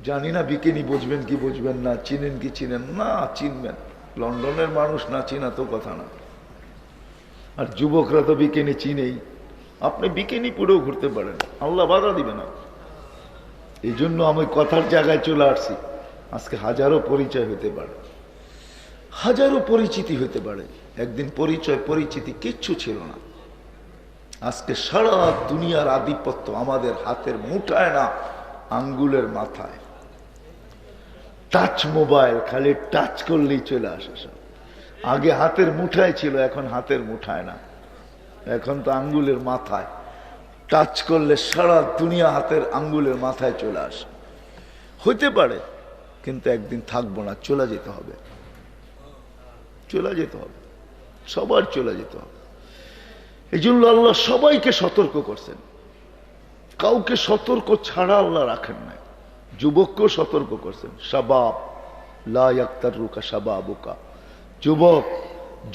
[SPEAKER 1] জানি না বিকিনি বুঝবেন কি বুঝবেন না, চিনেন কি চিনেন না, চিনবেন। লন্ডনের মানুষ না চিনা তো কথা না। আর যুবকরা তো বিকিনি চিনেই। আপনি বিকিনি পরেও ঘুরতে পারেন, আল্লাহ বাধা দিবে না। এই জন্য আমি কথার জায়গায় চলে আসছি। আজকে হাজারো পরিচয় হতে পারে, হাজারো পরিচিতি হতে পারে। একদিন পরিচয় পরিচিতি কিচ্ছু ছিল না। আজকে সারা দুনিয়ার আধিপত্য আমাদের হাতের মুঠায় না, আঙ্গুলের মাথায়। টাচ মোবাইল, খালি টাচ করলেই চলে আসে সব। আগে হাতের মুঠায় ছিল, এখন হাতের মুঠায় না, এখন তো আঙ্গুলের মাথায়। টাচ করলে সারা দুনিয়া হাতের আঙ্গুলের মাথায় চলে আসে। হইতে পারে, কিন্তু একদিন থাকবো না, চলে যেতে হবে, চলে যেতে হবে, সবার চলে যেতে হবে। এই জন্য আল্লাহ সবাইকে সতর্ক করছেন, কাউকে সতর্ক ছাড়া আল্লাহ রাখেন নাই। যুবককেও সতর্ক করছেন, শাবাব লা ইয়াক্তারুকা শাবাবুকা, যুবক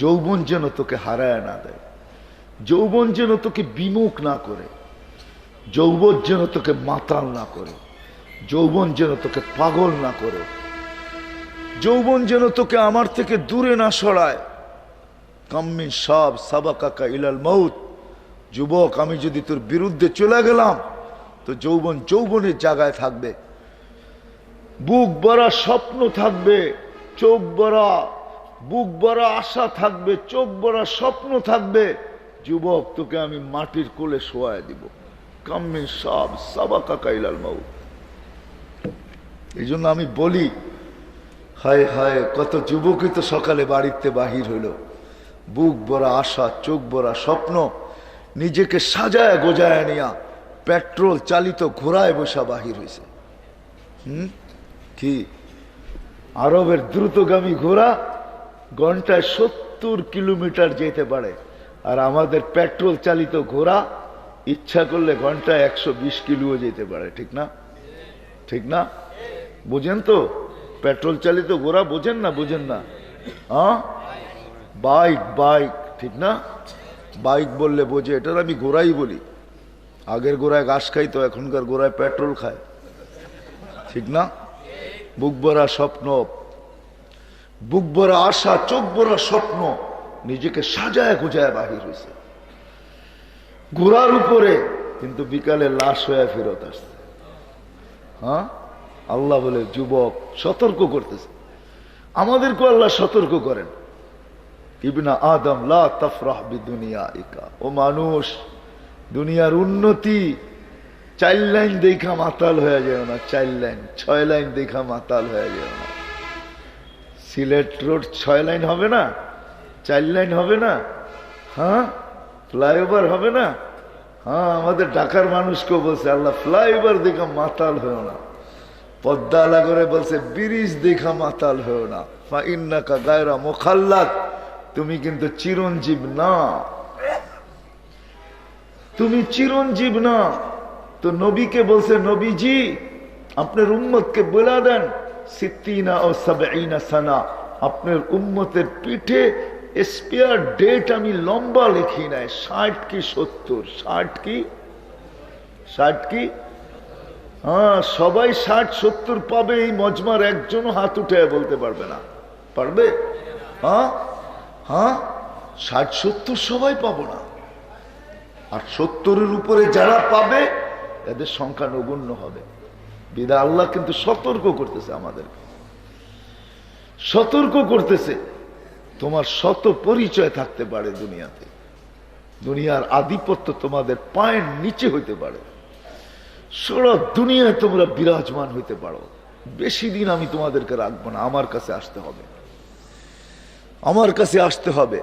[SPEAKER 1] যৌবন যেন তোকে হারায় না দেয়, যৌবন যেন তোকে বিমুখ না করে, যৌবন যেন তোকে মাতাল না করে, যৌবন যেন তোকে পাগল না করে, যৌবন যেন তোকে আমার থেকে দূরে না সরায়। কাম্মিন সাব সাবাকাকা ইলাল মউত, যুবক আমি যদি তোর বিরুদ্ধে চলে গেলাম তো যৌবন যৌবনের জায়গায় থাকবে, বুক ভরা স্বপ্ন থাকবে, চোখ ভরা, বুক ভরা আশা থাকবে, চোখ ভরা স্বপ্ন থাকবে। যুবক তোকে আমি মাটির কোলে শোয়ায় দিব। কাম্মিন সাব সাবাকাকা ইলাল মউত। এই জন্য আমি বলি, হায় হায়, কত যুবকই তো সকালে বাড়িতে বাহির হইল, বুক ভরা আশা, চোখ ভরা স্বপ্ন, নিজেকে সাজায় গোজায় নিয়া পেট্রোল চালিত ঘোড়ায় বসা বাহির হয়েছে। কি আরবের দ্রুতগামী ঘোড়া ঘন্টায় 70 কিলোমিটার যেতে পারে, আর আমাদের পেট্রোল চালিত ঘোড়া ইচ্ছা করলে ঘন্টায় 120 কিলোও যেতে পারে। ঠিক না? ঠিক না? বুঝেন তো? পেট্রোল চালিত ঘোড়া বোঝেন না? বুঝেন না? বাইক, বাইক, ঠিক না? বাইক বললে বোঝে, এটার আমি ঘোড়াই বলি। আগের ঘোড়ায় ঘাস খাইতো, এখনকার ঘোড়ায় পেট্রোল খায়। ঠিক না? বুক ভরা স্বপ্ন, বুক ভরা আশা, চোখ ভরা স্বপ্ন, নিজেকে সাজায় গোজায় বাহির হয়েছে ঘোড়ার উপরে, কিন্তু বিকালে লাশ হয়ে ফেরত আসছে। আল্লাহ বলে যুবক সতর্ক করতেছে, আমাদেরকে আল্লাহ সতর্ক করেন। ইবনা আদম লা তাফরাহ বিদুনিয়াইকা, ও মানুষ, দুনিয়ার উন্নতি 4 লাইন দেখা মাতাল হয়ে যায় না, 4 লাইন 6 লাইন দেখা মাতাল হয়ে যায় না। সিলেট রোড 6 লাইন হবে না, 4 লাইন হবে না, ফ্লাইওভার হবে না। আমাদের ঢাকার মানুষকেও বলছে আল্লাহ ফ্লাইওভার দেখা মাতাল হয়েও না, পদ্মা আলা করে বলছে ব্রিজ দেখা মাতাল হয়েও না। ফা ইন্নাকা গায়রা মুখাল্লাদ, তুমি কিন্তু চিরঞ্জীব না, তুমি চিরঞ্জীব না। তো নবীকে বলছে, নবীজি আপনার উম্মতকে বলে দেন, 60 ও 70 সানা, আপনার উম্মতের পিঠে স্পেয়ার ডেট আমি লম্বা লিখি নাই, 60 কি 70, 60 কি 60 কি, সবাই 60-70 পাবে। এই মজমার একজনও হাত উঠে বলতে পারবে না, পারবে? 60-70 সবাই পাবো না, আর 70-এর উপরে যারা পাবে এদের সংখ্যা নগণ্য হবে। বিধায় আল্লাহ কিন্তু সতর্ক করতেছে, আমাদেরকে সতর্ক করতেছে। তোমার শত পরিচয় থাকতে পারে দুনিয়াতে, দুনিয়ার আধিপত্য তোমাদের পায়ের নিচে হইতে পারে, সারা দুনিয়ায় তোমরা বিরাজমান হইতে পারো। বেশি দিন আমি তোমাদেরকে রাখবো না, আমার কাছে আসতে হবে, আমার কাছে আসতে হবে।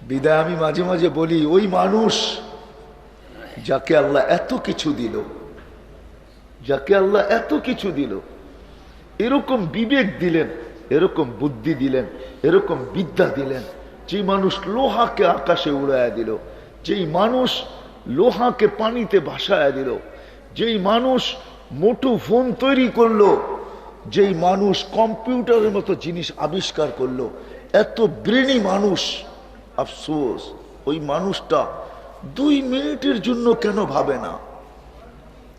[SPEAKER 1] বিদায় আমি মাঝে মাঝে বলি, ওই মানুষ যাকে আল্লাহ এত কিছু দিল, যাকে আল্লাহ এত কিছু দিল, এরকম বিবেক দিলেন, এরকম বুদ্ধি দিলেন, এরকম বিদ্যা দিলেন, যে মানুষ লোহাকে আকাশে উড়াইয়া দিল, যেই মানুষ লোহাকে পানিতে ভাসায়া দিল, যেই মানুষ মোটু ফোন তৈরি করলো, যেই মানুষ কম্পিউটারের মতো জিনিস আবিষ্কার করলো, এত ব্রেনি মানুষ, আফসোস ওই মানুষটা 2 মিনিটের জন্য কেন ভাবে না,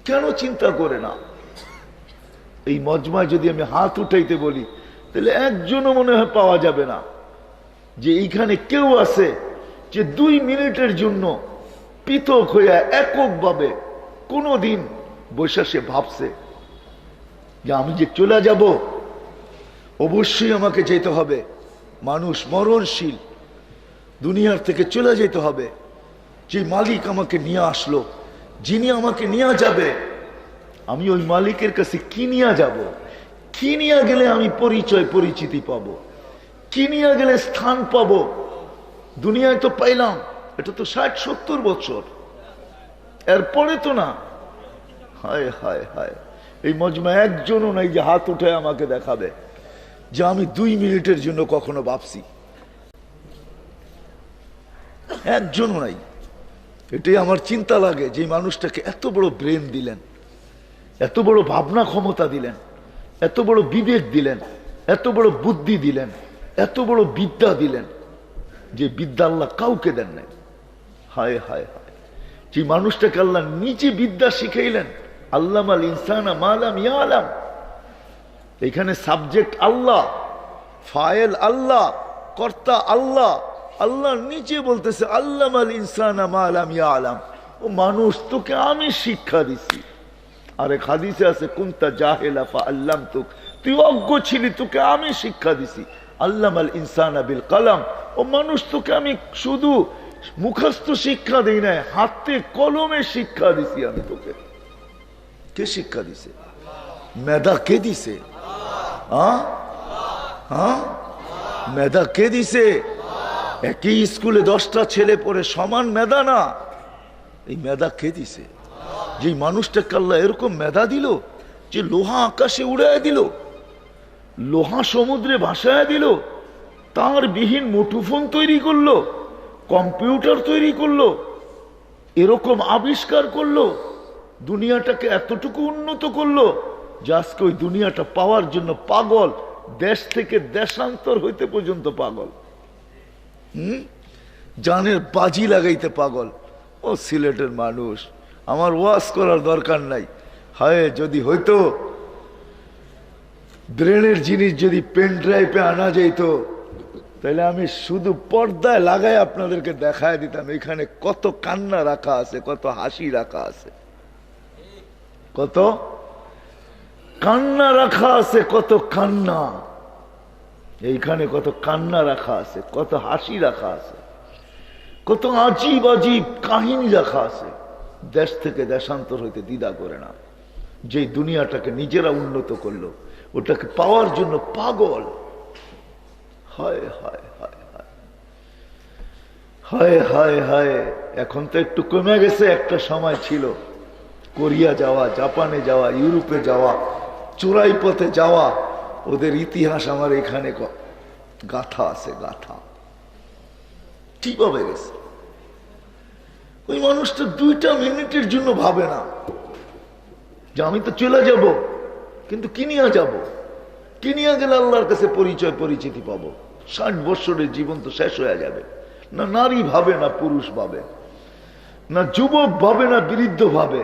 [SPEAKER 1] কেন চিন্তা করে না? এই মজমায় যদি আমি হাত উঠাইতে বলি, তাহলে একজনও মনে হয় পাওয়া যাবে না যে এইখানে কেউ আছে যে 2 মিনিটের জন্য পৃথক হইয়া এককভাবে কোনদিন বৈশা সে ভাবছে যে আমি যে চলে যাব, অবশ্যই আমাকে যেতে হবে, মানুষ মরণশীল, দুনিয়ার থেকে চলে যেতে হবে, যে মালিক আমাকে নিয়ে আসলো, যিনি আমাকে নিয়ে যাবে, আমি ওই মালিকের কাছে কি নিয়ে যাব? কি নিয়ে গেলে আমি পরিচয় পরিচিতি পাবো? কি নিয়ে গেলে স্থান পাবো? দুনিয়ায় তো পাইলাম, এটা তো 60-70 বছর, এরপরে তো না। হায় হায় হায়, এই মজমা একজনও নাই যে হাত উঠে আমাকে দেখাবে যে আমি 2 মিনিটের জন্য কখনো ভাবছি। একজনও নাই। এটাই আমার চিন্তা লাগে যে মানুষটাকে এত বড় ব্রেন দিলেন, এত বড় ভাবনা ক্ষমতা দিলেন, এত বড় বিবেক দিলেন, এত বড় বুদ্ধি দিলেন, এত বড় বিদ্যা দিলেন, যে বিদ্যা আল্লাহ কাউকে দেন নাই। হায় হায় হায়, যে মানুষটাকে আল্লাহ নিজে বিদ্যা শিখাইলেন। আল্লামাল ইনসানা মা লাম ইয়ালাম। এখানে সাবজেক্ট আল্লাহ, ফায়েল আল্লাহ, কর্তা আল্লাহ। আল্লাহ নিচে বলতেছে আল্লামাল ইনসানা মা লাম ইয়ালাম। ও মানুষ, তোকে আমি শিক্ষা দিছি। আরে হাদিসে আছে কুনতা জাহিলা ফাআল্লামতুক, তুই অজ্ঞ ছিলি, তোকে আমি শিক্ষা দিছি। আল্লামাল ইনসানা বিল কলম। ও মানুষ, তোকে আমি শুধু মুখস্থ শিক্ষা দেই নাই, হাতে কলমে শিক্ষা দিছি আমি তোকে। কে শিক্ষা দিছে? মেধা কে দিছে? মেধা কে দিছে? একই স্কুলে 10টা ছেলে পড়ে, সমান মেধা না। এই মেধা কে দিছে? যে মানুষটাকে আল্লাহ এরকম মেধা দিল যে লোহা আকাশে উড়ায় দিল, লোহা সমুদ্রে ভাসায় দিল, তার বিহীন মুঠোফোন তৈরি করলো, কম্পিউটার তৈরি করলো, এরকম আবিষ্কার করলো, দুনিয়াটাকে এতটুকু উন্নত করলো যে আজকে ওই দুনিয়াটা পাওয়ার জন্য পাগল, দেশ থেকে দেশান্তর হইতে পর্যন্ত পাগল। জানের বাজি লাগাইতে পাগল। ও সিলেটের মানুষ, আমার ওয়াজ করার দরকার নাই। হায়, যদি হইতো ব্রেনের জিনিস যদি পেন ড্রাইভে আনা যাইতো, তাহলে আমি শুধু পর্দায় লাগাই আপনাদেরকে দেখায় দিতাম এখানে কত কান্না রাখা আছে, কত হাসি রাখা আছে, কত কান্না রাখা আছে, কত কান্না এইখানে, কত কান্না রাখা আছে, কত হাসি রাখা আছে, কত আজীব আজীব কাহিনী রাখা আছে। দেশ থেকে দেশান্তর হইতে দ্বিধা করে না। যে দুনিয়াটাকে নিজেরা উন্নত করলো, ওটাকে পাওয়ার জন্য পাগল। হায় হায় হায় হায় হায় হায় হায়। এখন তো একটু কমে গেছে, একটা সময় ছিল কোরিয়া যাওয়া, জাপানে যাওয়া, ইউরোপে যাওয়া, চোরাই পথে যাওয়া, ওদের ইতিহাস আমার এখানে গাথা আছে, গাথা। কিভাবে গেছে? ওই মানুষটা 2টা মিনিটের জন্য ভাবে না যে আমি তো চলে যাব, কিন্তু কিনিয়া যাব, কিনিয়া গেলে আল্লাহর কাছে পরিচয় পরিচিতি পাবো। 60 বছরের জীবন তো শেষ হয়ে যাবে। না নারী ভাবে, না পুরুষ ভাবে, না যুবক ভাবে, না বৃদ্ধ ভাবে,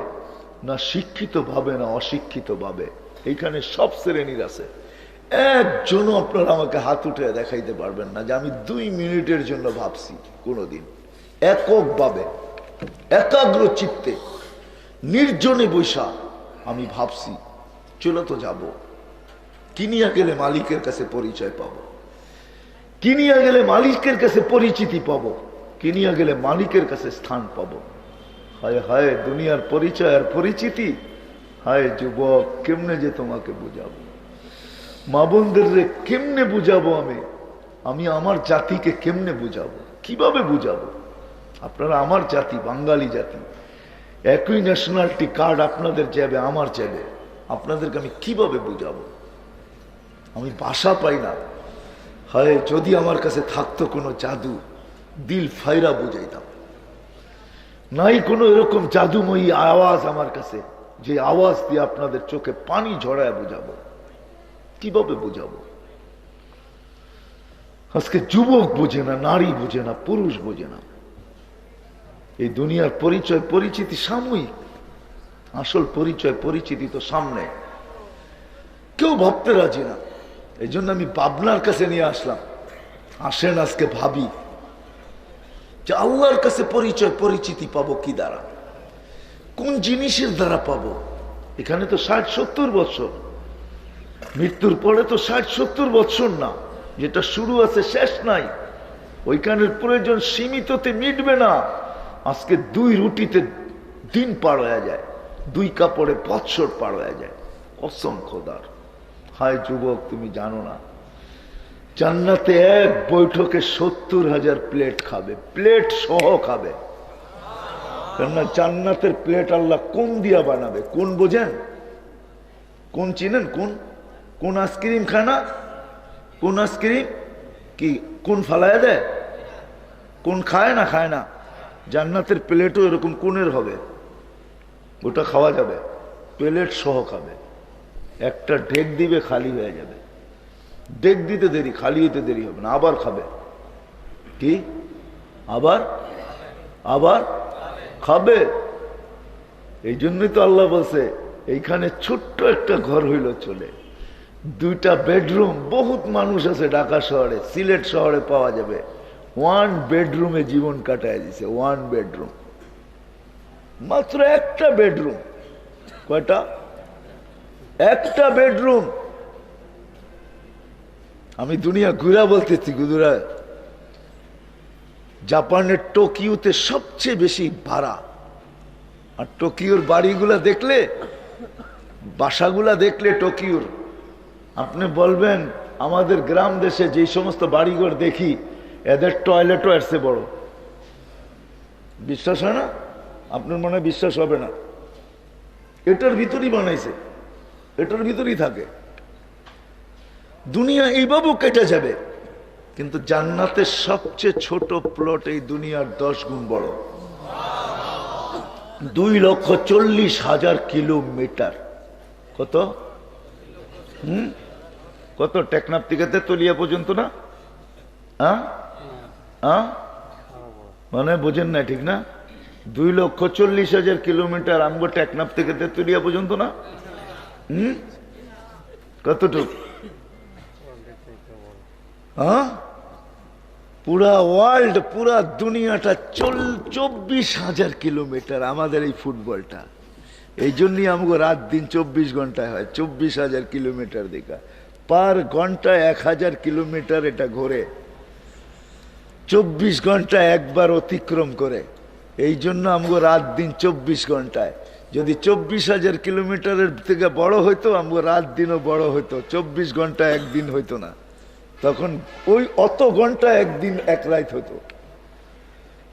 [SPEAKER 1] না শিক্ষিত ভাবে, না অশিক্ষিত ভাবে। এইখানে সব শ্রেণীর আছে। একজনও আপনারা আমাকে হাত উঠে দেখাইতে পারবেন না যে আমি 2 মিনিটের জন্য ভাবছি কোনোদিন। এককভাবে, একাগ্র চিত্তে, নির্জনে বৈশা আমি ভাবছি চলে তো যাব, কিনিয়া গেলে মালিকের কাছে পরিচয় পাবো, কিনিয়া গেলে মালিকের কাছে পরিচিতি পাবো, কিনিয়া গেলে মালিকের কাছে স্থান পাবো। হায় হায়, দুনিয়ার পরিচয় আর পরিচিতি। হায় যুবক, কেমনে যে তোমাকে বুঝাবো, মা বোনদের রে কেমনে বুঝাবো আমি আমার জাতিকে কেমনে বুঝাবো, কিভাবে বুঝাবো? আপনারা আমার জাতি, বাঙালি জাতি, একই ন্যাশনালিটি কার্ড আপনাদের যাবে, আমার যাবে, আপনাদেরকে আমি কিভাবে বুঝাবো? আমি ভাষা পাই না। হায়, যদি আমার কাছে থাকতো কোনো জাদু, দিল ফাইরা বুঝাইতাম। নাই কোনো এরকম জাদুময়ী আওয়াজ আমার কাছে, যে আওয়াজ দিয়ে আপনাদের চোখে পানি ঝরায় বুঝাবো। কিভাবে বুঝাবো? আজকে যুবক বোঝে না, নারী বোঝে না, পুরুষ বোঝে না। এই দুনিয়ার পরিচয় পরিচিতি সাময়িক, আসল পরিচয় পরিচিতি তো সামনে। কেউ ভাবতে রাজি না। এই জন্য আমি পাবনার কাছে নিয়ে আসলাম। আসেন আজকে ভাবি যে আল্লাহর কাছে পরিচয় পরিচিতি পাবো কি দ্বারা, কোন জিনিসের দ্বারা পাবো? এখানে তো 60-70 বছর, মৃত্যুর পরে তো 60-70 বছর না, যেটা শুরু আছে শেষ নাই। ওইখানের প্রয়োজন সীমিততে মিটবে না। আজকে 2 রুটিতে দিন পার হয়ে যায়, 2 কাপড়ে বৎসর পার হয়ে যায়। কসম খোদার। হায় যুবক, তুমি জানো না জান্নাতে এক বৈঠকে 70,000 প্লেট খাবে, প্লেট সহ খাবে। কেননা জান্নাতের প্লেট আল্লাহ কোন দিয়া বানাবে? কোন বোঝেন? কোন চিনেন? কোন কোন আইসক্রিম খায় না? কোন আইসক্রিম কি কোন ফালায় দেয়? কোন খায় না? খায় না। জান্নাতের প্লেটও এরকম কোনের হবে, ওটা খাওয়া যাবে, প্লেট সহ খাবে। একটা ঢেক দিবে, খালি হয়ে যাবে। ঢেক দিতে দেরি, খালি হইতে দেরি হবে না, আবার খাবে। কি? আবার আবার খাবে। এই জন্যই তো আল্লাহ বলছে এইখানে ছোট্ট একটা ঘর হইল চলে, 2টা বেডরুম। বহুত মানুষ আছে ঢাকা শহরে, সিলেট শহরে পাওয়া যাবে 1 বেডরুমে জীবন কাটায় দিছে। 1 বেডরুম, মাত্র একটা বেডরুম। কয়টা? একটা বেডরুম। আমি দুনিয়া ঘুরা বলতেছি, গুজরা জাপানের টোকিওতে সবচেয়ে বেশি ভাড়া। আর টোকিওর বাড়িগুলা দেখলে, বাসাগুলা দেখলে টোকিওর, আপনি বলবেন আমাদের গ্রাম দেশে যে সমস্ত বাড়িঘর দেখি এদের টয়লেটও এসে বড়। বিশ্বাস হয় না? আপনার মনে বিশ্বাস হবে না। এটার ভিতরই বানাইছে, এটার ভিতরই থাকে। দুনিয়া এইভাবেও কেটে যাবে, কিন্তু জান্নাতের সবচেয়ে ছোট প্লট এই দুনিয়ার 10 গুণ বড়। 2,40,000 কিলোমিটার। কত? কত? টেকনাফ থেকে তেতুলিয়া পর্যন্ত না? মানে বোঝেন না, ঠিক না? 2,40,000 কিলোমিটার আমগো টেকনাফ থেকে তেতুলিয়া পর্যন্ত না? কতটুক? পুরা ওয়ার্ল্ড, পুরা দুনিয়াটা 24,000 কিলোমিটার আমাদের এই ফুটবলটা। এই জন্যই আমগো রাত দিন 24 ঘন্টায় হয়। 24,000 কিলোমিটার দেখা, পার ঘন্টায় 1,000 কিলোমিটার এটা ঘোরে, 24 ঘন্টা একবার অতিক্রম করে। এই জন্য আমগো রাত দিন 24 ঘন্টায়। যদি 24,000 কিলোমিটারের থেকে বড় হইতো, আমগো রাত দিনও বড় হইতো, 24 ঘন্টা একদিন হইতো না। তখন ওই অত ঘন্টা একদিন এক রাত হতো।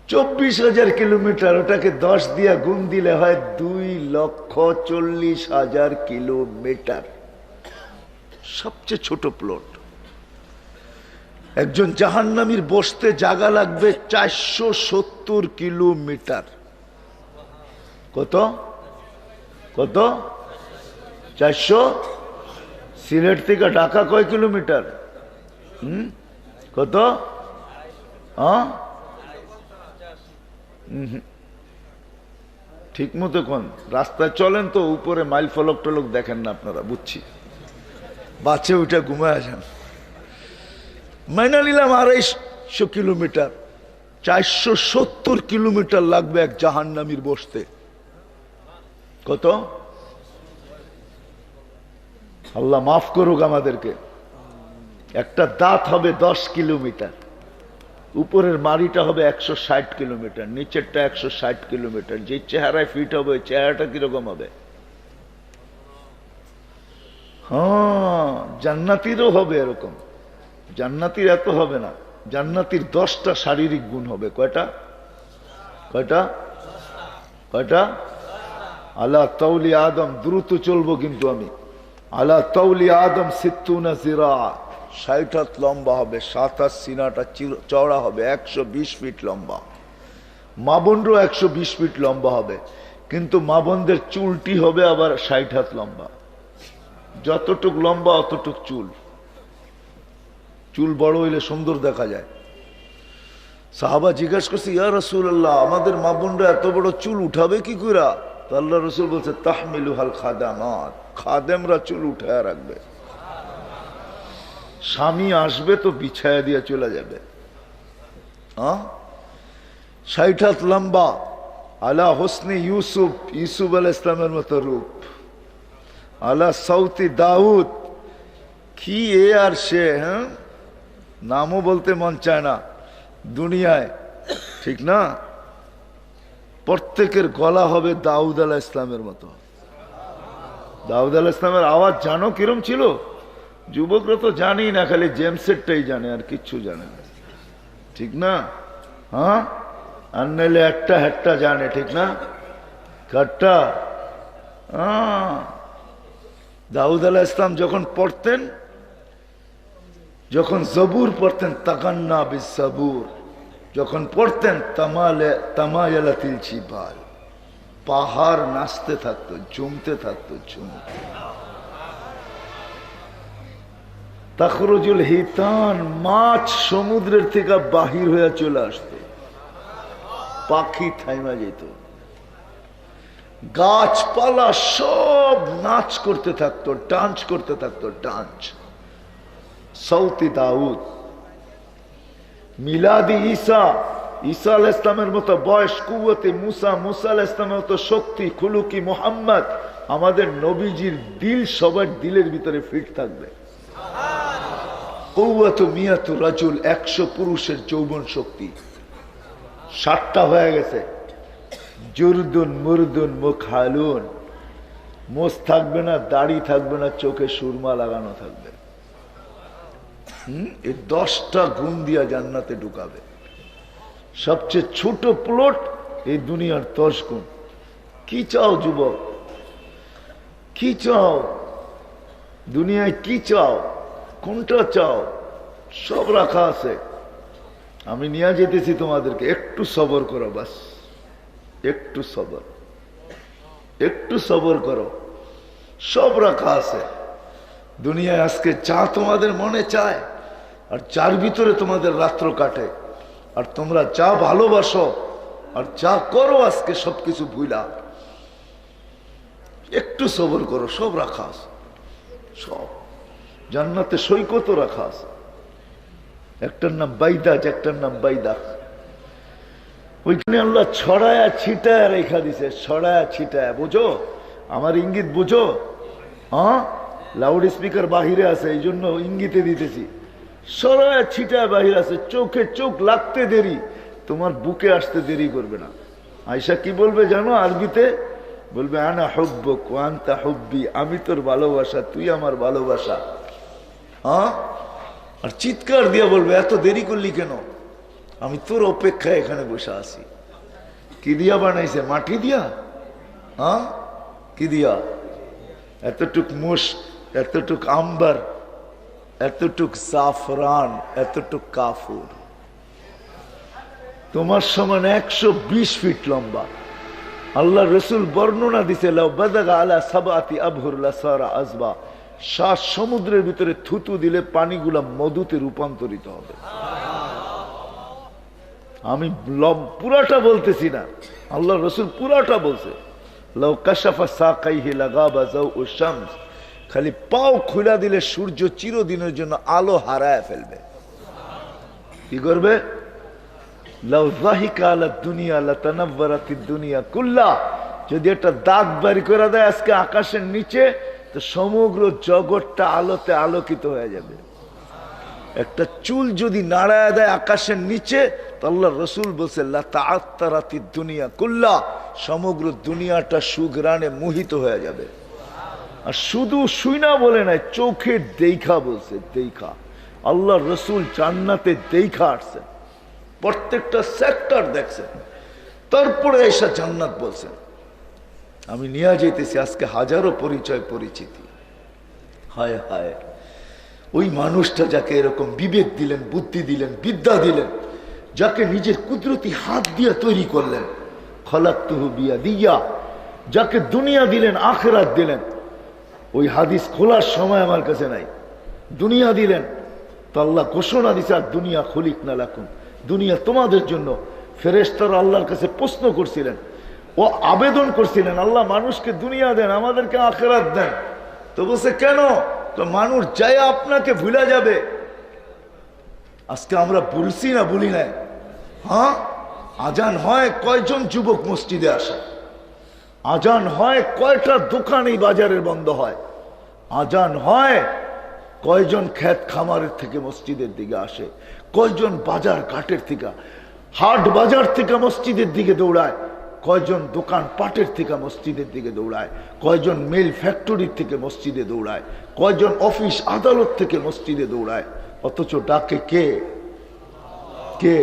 [SPEAKER 1] 24,000 কিলোমিটার, ওটাকে 10 দিয়া গুণ দিলে হয় 2,40,000 কিলোমিটার। সবচেয়ে ছোট প্লট। একজন জাহান্নামীর বসতে জায়গা লাগবে 470 কিলোমিটার। কত? কত? 400। সিলেট থেকে ঢাকা কয় কিলোমিটার? কত? ঠিক মতো কোন রাস্তায় চলেন তো, উপরে মাইল ফলক টলক দেখেন না আপনারা, বুঝছি। বাচ্চা উঠে ঘুমায় যান। মাইনা নিলাম 250 কিলোমিটার। 470 কিলোমিটার লাগবে এক জাহান্নামীর বসতে। কত? আল্লাহ মাফ করুক আমাদেরকে। একটা দাঁত হবে 10 কিলোমিটার, উপরের মাড়িটা হবে 160 কিলোমিটার, নিচেরটা 160 কিলোমিটার। যে চেহারায় ফিট হবে ওই চেহারাটা কিরকম হবে? হ্যাঁ, জান্নাতিরও হবে এরকম। জান্নাতির এত হবে না, জান্নাতির 10টা শারীরিক গুণ হবে। কয়টা? কয়টা? কয়টা? আলা তাওলি আদম, দ্রুত চলবো কিন্তু আমি। আলা তাওলি আদম 60 জিরা, 60 হাত লম্বা হবে, 7 হাত সিনাটা চওড়া হবে, 120 ফিট লম্বা। মা বোনরও 120 ফিট লম্বা হবে, কিন্তু মা বোনদের চুলটি হবে আবার 60 হাত লম্বা। যতটুক লম্বা অতটুক চুল। চুল বড় হইলে সুন্দর দেখা যায়। সাহাবা জিজ্ঞাসা করছে, ইয়া রাসূলুল্লাহ, আমাদের মা বোনরা এত বড় চুল উঠাবে কি কইরা? তো আল্লাহ রসুল বলছে, তাহমিলুহাল খাদামাত, খাদেমরা চুল উঠায় রাখবে। স্বামী আসবে তো বিছায়া দিয়ে চলে যাবে। 60 হাত লম্বা, আলা হোসনে ইউসুফ, ইউসুফ আলাইহিস ইসলামের মতো রূপ, আলা সৌতি দাউদ, কি এ আর সে, হ্যাঁ, নামও বলতে মন চায় না দুনিয়ায়, ঠিক না? প্রত্যেকের গলা হবে দাউদ আলাইহিস সালামের মতো। দাউদ আলাইহিস সালামের আওয়াজ জানো কিরম ছিল? যুবকরা তো জানি না, খালি জেমসেটটাই জানে, আর কিচ্ছু জানে না, ঠিক না? হ্যাঁ, আর নাইলে একটা হেট্টা জানে, ঠিক না? কাটটা। দাউদ আলাইহিস সালাম যখন পড়তেন, যখন জবুর পড়তেন, তাকান্না বিসসাবুর, যখন পড়তেন তামায়ালাতিল জিবাল, পাহাড় নাচতে থাকতো, জমতে থাকতো, জমতে। তাখরুজুল হিতান, মাছ সমুদ্রের থেকে বাহির হয়ে চলে আসতো, পাখি থাইমা যেত, গাছপালা সব নাচ করতে থাকতো, ডান্স করতে থাকতো, ডান্স। সৌতি দাউদ। মিলাদি ঈসা, ঈসা আলাইহিস সালামের মতো বয়স, কুওয়াতে মুসা, মুসা আলাইহিস সালামের মতো শক্তি, খুলুকি মুহাম্মদ। আমাদের নবীজির দিল সবার দিলের ভিতরে ফিট থাকবে। কুওয়াতু মিয়াতু রাজুল, 100 পুরুষের যৌবন শক্তি। 60টা হয়ে গেছে। জুরদুন মুরদুন মুখালুন, মোষ থাকবে না, দাড়ি থাকবে না, চোখে সুরমা লাগানো থাকবে। এই 10টা গুণ দিয়া জান্নাতে ঢুকাবে। সবচেয়ে ছোট প্লট এই দুনিয়ার 10 গুণ। কি চাও যুবক? কি চাও দুনিয়ায়? কি চাও? কোনটা চাও? সব রাখা আছে। আমি নিয়ে যেতেছি তোমাদেরকে, একটু সবর করো, বাস একটু সবর, একটু সবর করো, সব রাখা আছে দুনিয়ায়। আজকে যা তোমাদের মনে চায়, আর যার ভিতরে তোমাদের রাত্র কাটে, আর তোমরা যা ভালোবাসো আর যা করো, আজকে সবকিছু ভুলা। একটু সবর করো, সব রাখা আছে, সব। জান্নাতে সৈকত রাখা আছে। একটার নাম বাইদাজ, একটার নাম বাইদাক। ওইখানে আল্লাহ ছড়ায়া ছিটায়া রেখা দিছে, ছড়ায়া ছিটায়া। বুঝো আমার ইঙ্গিত? বুঝো? হ্যাঁ, লাউড স্পিকার বাহিরে আছে, এই জন্য ইঙ্গিতে দিতেছি। ছড়ায়া ছিটায়া বাহির আছে, চোখে চোখ লাগতে দেরি, তোমার বুকে আসতে দেরি করবে না। আয়সা কি বলবে জানো আরবিতে? বলবে আনা হুব্বুক ওয়া আনতা হুব্বি, আমি তোর ভালোবাসা, তুই আমার ভালোবাসা। হ্যাঁ, আর চিৎকার দিয়া বলবে এত দেরি করলি কেন? আমি তোর অপেক্ষায় এখানে বসে আছি। কি দিয়া বানাইছে? মাটি দিয়া? হ্যাঁ, কি দিয়া? এতটুক মুশক, এতটুক আম্বার, এতটুক জাফরান, এতটুক কাফুর। তোমার সমান 120 ফিট লম্বা। আল্লাহ রসুল বর্ণনা দিছে, লাউ বাদাগা আলা সাবাতি আবহুর লাসারা আজবা, 7 সমুদ্রের ভিতরে থুতু দিলে পানিগুলা মধুতে রূপান্তরিত হবে। আমি পুরাটা বলতেছি না, আল্লাহ রসুল পুরাটা বলছে। লাউ কাশাফা সাকাইহি লাগাবা যাউ শামস, খালি পাও খুলা দিলে সূর্য চিরদিনের জন্য আলো হারায় ফেলবে। কি করবে? লাউ যাহিকা আলা দুনিয়া লাতানাওয়ারাতিদ দুনিয়া কুল্লা, যদি একটা দাগ বাড়ি করে দেয় আজকে আকাশের নিচে, তো সমগ্র জগৎটা আলোতে আলোকিত হয়ে যাবে। একটা চুল যদি নাড়ায় দেয় আকাশের নিচে, তো আল্লাহ রসুল বলছে লাতাআত্তারাতিদ দুনিয়া কুল্লা, সমগ্র দুনিয়াটা সুঘ্রাণে মোহিত হয়ে যাবে। আর শুধু শুইনা বলে নাই, চোখে দেখা বলছে, দেখা। আল্লাহ রসুল জান্নাতে দেখা আসছেন, প্রত্যেকটা সেক্টর দেখছেন, তারপরে এসা জান্নাত বলছেন। আমি নিয়ে যেতেছি আজকে হাজারো পরিচয় পরিচিতি। হায় হায়, ওই মানুষটা যাকে এরকম বিবেক দিলেন, বুদ্ধি দিলেন, বিদ্যা দিলেন, যাকে নিজের কুদরতি হাত দিয়ে তৈরি করলেন, খলাকতুহু বিয়াদিয়া, যাকে দুনিয়া দিলেন, আখিরাত দিলেন। ওই হাদিস খোলার সময় আমার কাছে নাই। দুনিয়া দিলেন তো আল্লাহ ঘোষণা দিছে, আর দুনিয়া খলিকনা লাকুম, দুনিয়া তোমাদের জন্য। ফেরেশতারা আল্লাহর কাছে প্রশ্ন করছিলেন, ও আবেদন করছিলেন, আল্লাহ মানুষকে দুনিয়া দেন, আমাদেরকে আখিরাত দেন। তো বলছে কেন? তো মানুষ যায় আপনাকে ভুলে যাবে। আজকে আমরা বলছি না, বলি না? হ্যাঁ, আজান হয় কয়জন যুবক মসজিদে আসে? আজান হয় কয়টা দোকান এই বাজারের বন্ধ হয়? আজান হয় কয়জন ক্ষেত খামারের থেকে মসজিদের দিকে আসে? কয়জন বাজার ঘাটের থেকে, হাট বাজার থেকে মসজিদের দিকে দৌড়ায়? কয়জন দোকান পাটের থেকে মসজিদের দিকে দৌড়ায়, কয়জন মিল ফ্যাক্টরির থেকে মসজিদে দৌড়ায়, কয়জন অফিস আদালত থেকে মসজিদে দৌড়ায়, অথচ ডাকে কে? কে?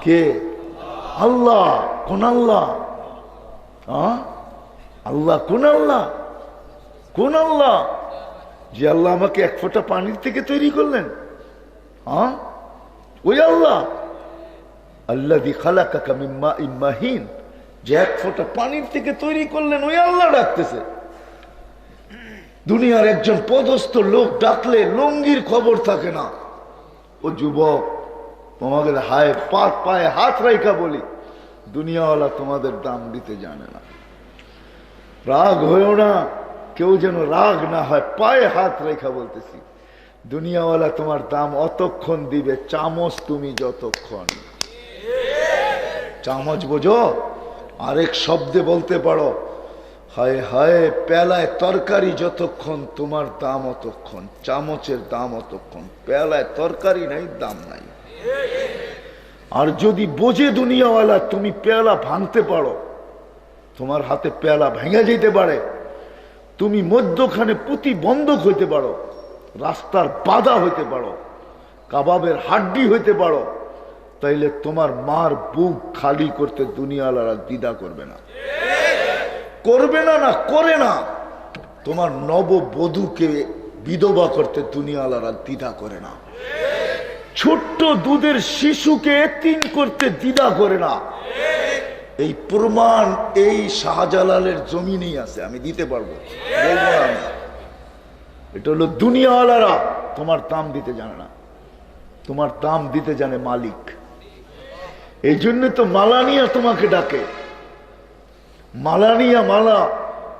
[SPEAKER 1] কে? আল্লাহ। কোন আল্লাহ? আল্লাহ কোন আল্লাহ? কোন আল্লাহ? যে আল্লাহ আমাকে এক ফোঁটা পানির থেকে তৈরি করলেন, ওই আল্লাহ। আল্লাযী খালাকাকা মিন মাইন মাহিন, যে এক ফোঁটা পানির থেকে তৈরি করলেন, ওই আল্লাহ ডাকতেছে। দুনিয়ার একজন পদস্থ লোক ডাকলে লঙ্গির খবর থাকে না। ও যুবক, তোমাদের হায় পায়ে হাত রাইখা বলি, দুনিয়াওয়ালা তোমাদের দাম দিতে জানে না। রাগ হয়েও না, কেউ যেন রাগ না হয়, পায়ে হাত রেখা বলতেছি, দুনিয়াওয়ালা তোমার দাম অতক্ষণ দিবে চামচ তুমি যতক্ষণ। চামচ বোঝো? আরেক শব্দে বলতে পারো, হায় হায় পেলায় তরকারি যতক্ষণ তোমার দাম অতক্ষণ, চামচের দাম অতক্ষণ। পেলায় তরকারি নাই, দাম নাই। আর যদি বোঝে দুনিয়াওয়ালা তুমি পেয়ালা ভাঙতে পারো, তোমার হাতে পেয়ালা ভেঙে যেতে পারে, তুমি মধ্যখানে প্রতিবন্ধক হইতে পারো, রাস্তার বাধা হইতে পারো, কাবাবের হাড্ডি হইতে পারো, তাইলে তোমার মার বুক খালি করতে দুনিয়াওয়ালারা দ্বিধা করবে না। করবে না? না করে না। তোমার নববধূকে বিধবা করতে দুনিয়াওয়ালারা দ্বিধা করে না। ছোট্ট দুধের শিশুকে এতিম করতে দ্বিধা করে না। এই প্রমাণ এই শাহজালালের জমিনেই আছে, আমি দিতে পারবো, বলবো না। এটা হলো দুনিয়াওয়ালারা তোমার দাম দিতে জানে না, তোমার দাম দিতে জানে মালিক। এই জন্য তো মালা নিয়া তোমাকে ডাকে। মালা নিয়া, মালা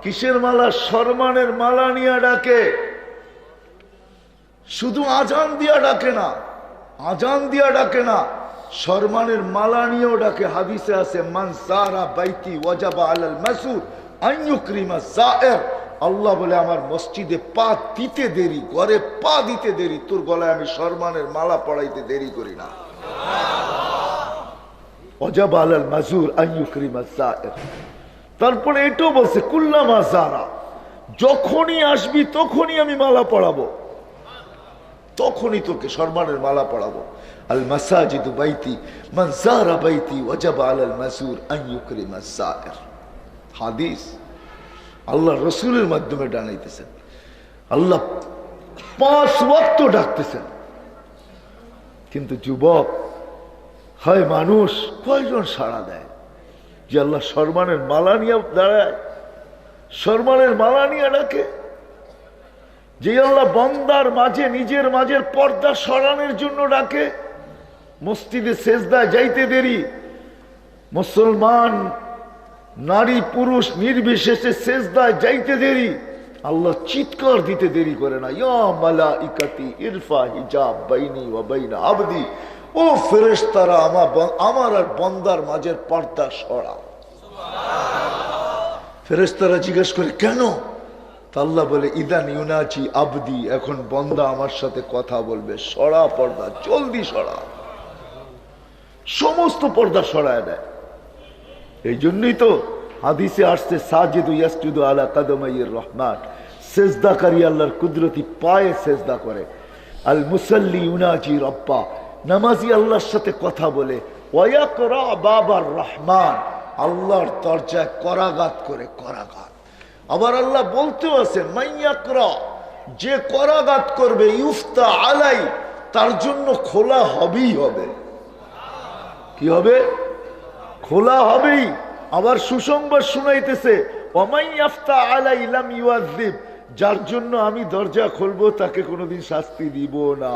[SPEAKER 1] কিসের মালা? সম্মানের মালা নিয়া ডাকে। শুধু আজান দিয়া ডাকে না, আজান দিয়া ডাকে না, সম্মানের মালা নিয়েও ডাকে। হাদিসে আছে, মান সারা বাইতি ওয়াজাবা আলাল মাসুর আন ইউকরিমা যায়ের। আল্লাহ বলে, আমার মসজিদে পা দিতে দেরি, ঘরে পা দিতে দেরি, তোর গলায় আমি সম্মানের মালা পড়াইতে দেরি করি না। ওয়াজাবা আলাল মাসুর আন ইউকরিমা যায়ের। তারপরে এটাও বলছে, কুল্লামা যারা, যখনই আসবি তখনই আমি মালা পড়াবো, তখনই তোকে সম্মানের মালা পড়াবো। আল মাসাজিদু বাইতি মান যারা বাইতি ওয়াজাবা আলাল মাসুর আন ইউকরিমা যায়ের। হাদিস আল্লাহ রসুলের মাধ্যমে ডানাইতেছেন। আল্লাহ 5 ওয়াক্ত ডাকতেছেন। কিন্তু যুবক হয় মানুষ কয়জন সাড়া দেয় যে আল্লাহ সম্মানের মালা নিয়ে দাঁড়ায়, সম্মানের মালা নিয়ে ডাকে? যে আল্লাহ বান্দার মাঝে নিজের মাঝের পর্দা সরানোর জন্য ডাকে। মসজিদে সেজদা যাইতে দেরি, মুসলমান নারী পুরুষ নির্বিশেষে সেজদায় যাইতে দেরি, আল্লাহ চিৎকার দিতে দেরি করে না, ইয়া মালাইকাতি ইরফা হিজাব বাইনি ওয়া বাইনা আবদি। ও ফেরেশতারা, আমার আর বান্দার মাঝের পর্দা সরাও। ফেরেশতারা জিজ্ঞেস করে, কেন? আল্লাহ বলে, ইদান ইউনাজি আবদি, এখন বান্দা আমার সাথে কথা বলবে, সরা পর্দা, জলদি সরা। সমস্ত পর্দা সরায় দেয়। এই জন্যই তো হাদিসে আসছে, সাজিদু ইয়াসজুদু আলা কাদামাইর রহমান, সেজদাকারী আল্লাহর কুদরতি পায়ে সেজদা করে। আল মুসাল্লি ইউনাজি রব্বা, নামাজি আল্লাহর সাথে কথা বলে। ওয়ায়াকরা বাবার রহমান, আল্লাহর দরজায় করাঘাত করে, করাঘাত। আবার আল্লাহ বলতেও আছেন, মাইয়াকরা, যে করাঘাত করবে, ইউফতা আলাই, তার জন্য খোলা হবেই হবে। কি হবে? খোলা হবেই। আবার সুসংবাদ শুনাইতেছে, ওমাইয়াফতা আলাই লাম ইউআযিব, যার জন্য আমি দরজা খুলবো তাকে কোনোদিন শাস্তি দিব না।